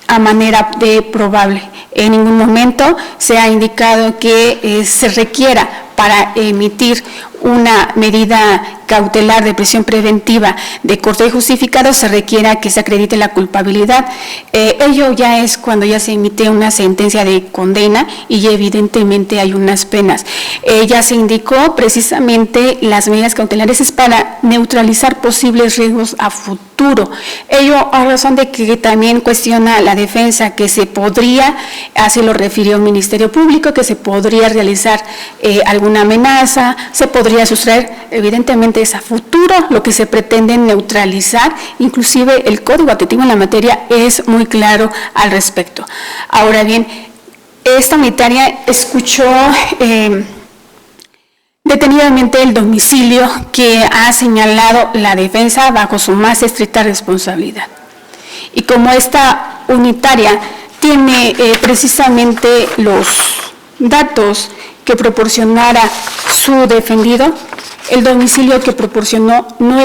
a manera de probable. En ningún momento se ha indicado que se requiera para emitir una medida cautelar de prisión preventiva de corte justificado, se requiera que se acredite la culpabilidad. Ello ya es cuando ya se emite una sentencia de condena y evidentemente hay unas penas. Ya se indicó precisamente las medidas cautelares es para neutralizar posibles riesgos a futuro. Ello a razón de que también cuestiona la defensa que se podría, así lo refirió el Ministerio Público, que se podría realizar alguna amenaza, se podría sustraer. Evidentemente es a futuro lo que se pretende neutralizar. Inclusive el Código Administrativo en la materia es muy claro al respecto. Ahora bien, esta unitaria escuchó detenidamente el domicilio que ha señalado la defensa bajo su más estricta responsabilidad. Y como esta unitaria tiene precisamente los datos que proporcionara su defendido, el domicilio que proporcionó no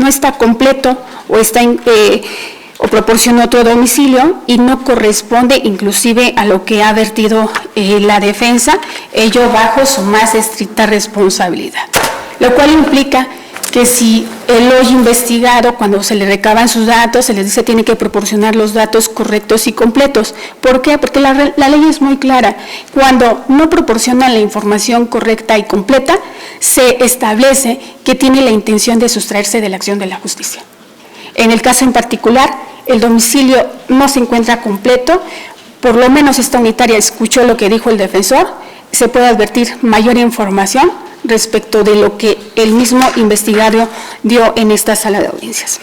está completo o o proporcionó otro domicilio y no corresponde inclusive a lo que ha vertido la defensa, ello bajo su más estricta responsabilidad. Lo cual implica que si el hoy investigado, cuando se le recaban sus datos, se les dice tiene que proporcionar los datos correctos y completos. ¿Por qué? Porque la ley es muy clara. Cuando no proporcionan la información correcta y completa, se establece que tiene la intención de sustraerse de la acción de la justicia. En el caso en particular, el domicilio no se encuentra completo, por lo menos esta unitaria escuchó lo que dijo el defensor, se puede advertir mayor información respecto de lo que el mismo investigado dio en esta sala de audiencias.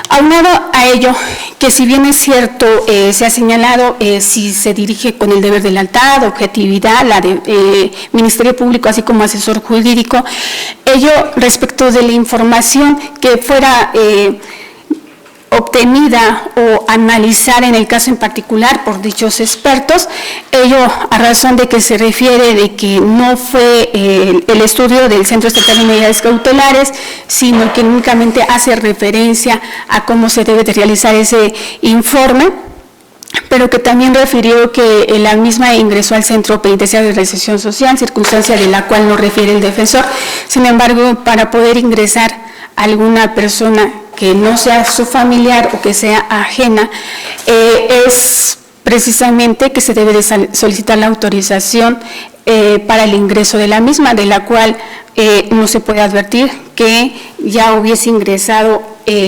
Aunado a ello, que si bien es cierto, se ha señalado si se dirige con el deber de lealtad, objetividad, la de Ministerio Público, así como asesor jurídico, ello respecto de la información que fuera obtenida o analizada en el caso en particular por dichos expertos, ello a razón de que se refiere de que no fue el estudio del Centro Estatal de Medidas Cautelares, sino que únicamente hace referencia a cómo se debe de realizar ese informe, pero que también refirió que la misma ingresó al Centro Penitenciario de Reinserción Social, circunstancia de la cual no refiere el defensor. Sin embargo, para poder ingresar a alguna persona que no sea su familiar o que sea ajena, es precisamente que se debe de solicitar la autorización para el ingreso de la misma, de la cual no se puede advertir que ya hubiese ingresado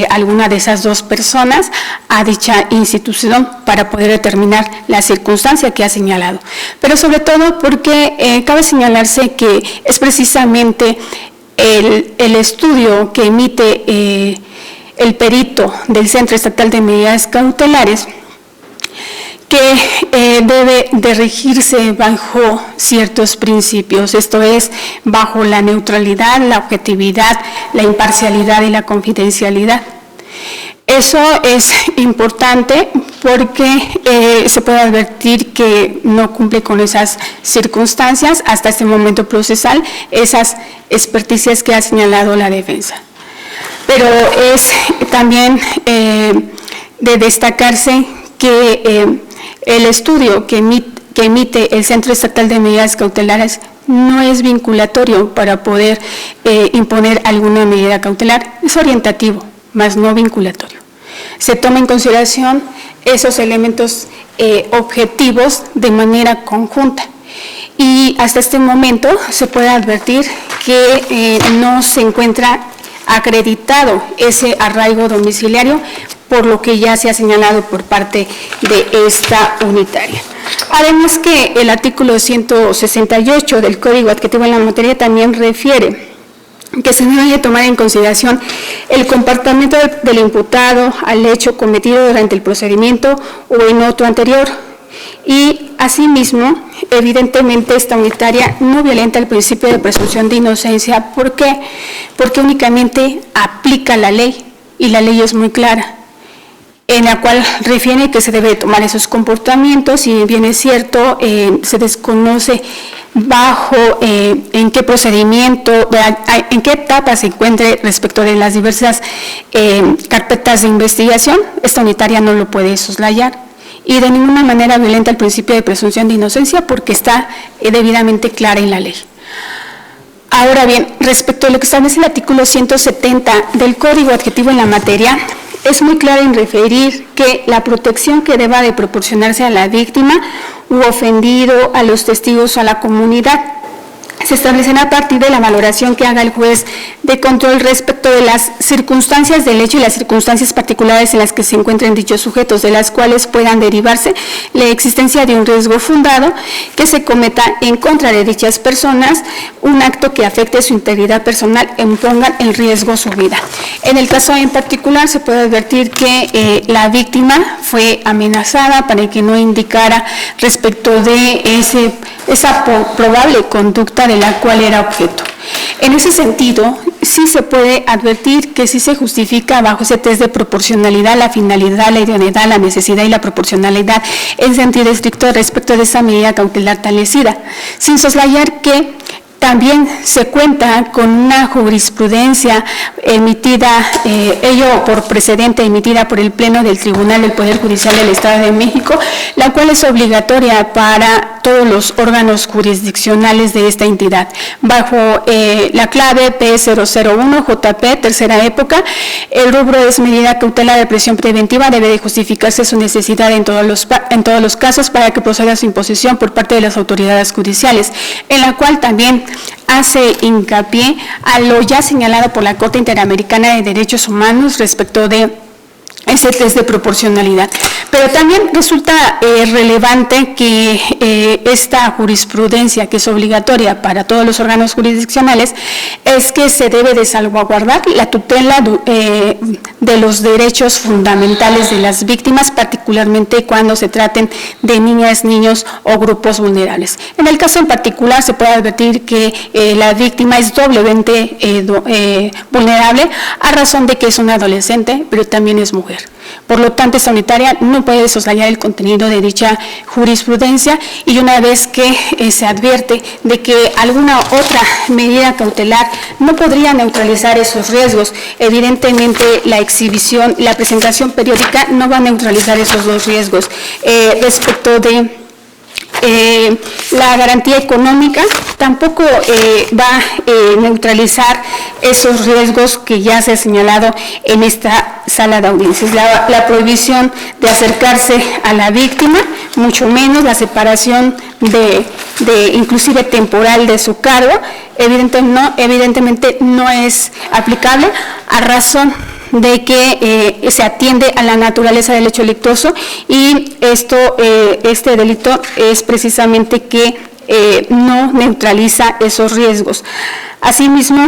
alguna de esas dos personas a dicha institución para poder determinar la circunstancia que ha señalado. Pero sobre todo porque cabe señalarse que es precisamente el estudio que emite el perito del Centro Estatal de Medidas Cautelares que debe de regirse bajo ciertos principios, esto es, bajo la neutralidad, la objetividad, la imparcialidad y la confidencialidad. Eso es importante porque se puede advertir que no cumple con esas circunstancias hasta este momento procesal, esas experticias que ha señalado la defensa. Pero es también de destacarse que el estudio que emite el Centro Estatal de Medidas Cautelares no es vinculatorio para poder imponer alguna medida cautelar, es orientativo, más no vinculatorio. Se toma en consideración esos elementos objetivos de manera conjunta. Y hasta este momento se puede advertir que no se encuentra acreditado ese arraigo domiciliario, por lo que ya se ha señalado por parte de esta unitaria. Además que el artículo 168 del Código Adjetivo en la materia también refiere que se debe tomar en consideración el comportamiento del imputado al hecho cometido durante el procedimiento o en otro anterior. Y asimismo, evidentemente esta unitaria no violenta el principio de presunción de inocencia. ¿Por qué? Porque únicamente aplica la ley y la ley es muy clara, en la cual refiere que se debe tomar esos comportamientos y bien es cierto, se desconoce bajo en qué procedimiento, en qué etapa se encuentre respecto de las diversas carpetas de investigación. Esta unitaria no lo puede soslayar y de ninguna manera violenta el principio de presunción de inocencia porque está debidamente clara en la ley. Ahora bien, respecto a lo que establece el artículo 170 del Código Adjetivo en la materia, es muy claro en referir que la protección que deba de proporcionarse a la víctima u ofendido, a los testigos o a la comunidad, se establecerá a partir de la valoración que haga el juez de control respecto de las circunstancias del hecho y las circunstancias particulares en las que se encuentren dichos sujetos, de las cuales puedan derivarse la existencia de un riesgo fundado que se cometa en contra de dichas personas, un acto que afecte su integridad personal e imponga en riesgo su vida. En el caso en particular se puede advertir que la víctima fue amenazada para que no indicara respecto de esa probable conducta de la cual era objeto. En ese sentido, sí se puede advertir que sí se justifica bajo ese test de proporcionalidad la finalidad, la idoneidad, la necesidad y la proporcionalidad en sentido estricto respecto de esa medida cautelar establecida, sin soslayar que también se cuenta con una jurisprudencia emitida, ello por precedente emitida por el Pleno del Tribunal del Poder Judicial del Estado de México, la cual es obligatoria para todos los órganos jurisdiccionales de esta entidad. Bajo la clave P001 JP, tercera época, el rubro es medida cautelar de prisión preventiva, debe de justificarse su necesidad en todos los casos para que proceda a su imposición por parte de las autoridades judiciales, en la cual también hace hincapié a lo ya señalado por la Corte Interamericana de Derechos Humanos respecto de ese test de proporcionalidad. Pero también resulta relevante que esta jurisprudencia, que es obligatoria para todos los órganos jurisdiccionales, es que se debe de salvaguardar la tutela de los derechos fundamentales de las víctimas, particularmente cuando se traten de niñas, niños o grupos vulnerables. En el caso en particular se puede advertir que la víctima es doblemente vulnerable a razón de que es una adolescente, pero también es mujer. Por lo tanto, esta unitaria no puede soslayar el contenido de dicha jurisprudencia, y una vez que se advierte de que alguna otra medida cautelar no podría neutralizar esos riesgos, evidentemente la exhibición, la presentación periódica no va a neutralizar esos dos riesgos. Respecto de la garantía económica, tampoco va a neutralizar esos riesgos que ya se ha señalado en esta sala de audiencias. La prohibición de acercarse a la víctima, mucho menos la separación de inclusive temporal de su cargo, evidentemente no es aplicable a razón de que se atiende a la naturaleza del hecho delictuoso, y este delito es precisamente que no neutraliza esos riesgos. Asimismo,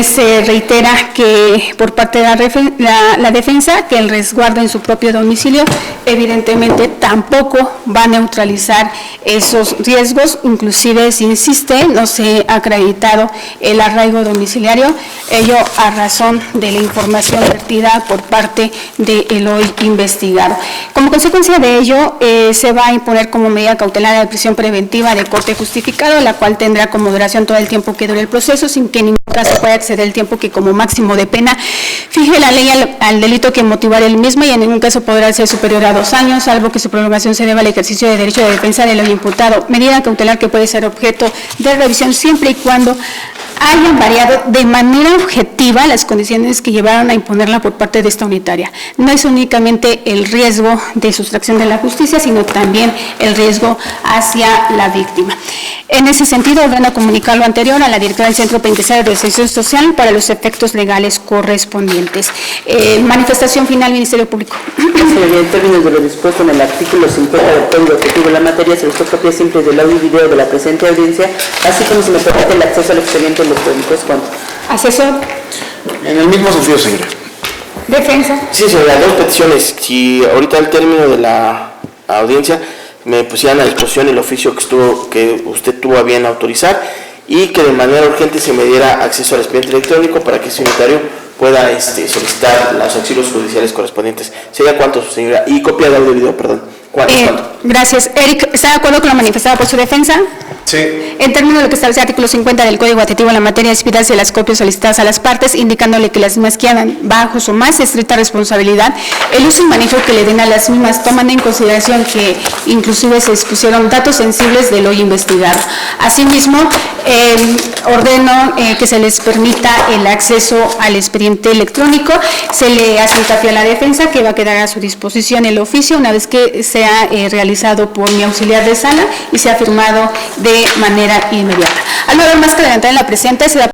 se reitera que por parte de la defensa que el resguardo en su propio domicilio evidentemente tampoco va a neutralizar esos riesgos, inclusive se insiste, no se ha acreditado el arraigo domiciliario, ello a razón de la información vertida por parte del hoy investigado. Como consecuencia de ello, se va a imponer como medida cautelar de prisión preventiva de corte justificado, la cual tendrá como duración todo el tiempo que dure el proceso, sin que en ningún caso pueda exceder el tiempo que como máximo de pena fije la ley al delito que motivara el mismo, y en ningún caso podrá ser superior a 2 años, salvo que su prolongación se deba al ejercicio de derecho de defensa del hoy imputado. Medida cautelar que puede ser objeto de revisión siempre y cuando hayan variado de manera objetiva las condiciones que llevaron a imponerla por parte de esta unitaria. No es únicamente el riesgo de sustracción de la justicia, sino también el riesgo hacia la víctima. En ese sentido, ordeno comunicar lo anterior a la directora del Centro Penitenciario de Reinserción Social para los efectos legales correspondientes. Manifestación final, Ministerio Público. Señoría, en términos de lo dispuesto en el artículo 50 del Código Objetivo de la materia, se les toca copia simple del audio y video de la presente audiencia, así como se me permite el acceso al expediente electrónico. ¿Es cuánto? Asesor. En el mismo sentido, señora. Defensa. Sí, señora, 2 peticiones. Si ahorita al término de la audiencia me pusieran a disposición el oficio que usted tuvo a bien autorizar, y que de manera urgente se me diera acceso al expediente electrónico para que ese unitario pueda solicitar los auxilios judiciales correspondientes. ¿Sería cuánto, señora? Y copia de audio y video, perdón. ¿Cuánto? Gracias. Eric, ¿está de acuerdo con lo manifestado por su defensa? Sí. En términos de lo que establece el artículo 50 del Código Adjetivo en la materia, expidarse las copias solicitadas a las partes, indicándole que las mismas quedan bajo su más estricta responsabilidad. El uso y manejo que le den a las mismas, tomando en consideración que inclusive se expusieron datos sensibles del hoy investigado. Asimismo, ordeno que se les permita el acceso al expediente electrónico. Se le hace hincapié a la defensa que va a quedar a su disposición el oficio una vez que sea realizado por mi auxiliar de sala y sea firmado de manera inmediata. Al no haber más que adelantar en la presente, se da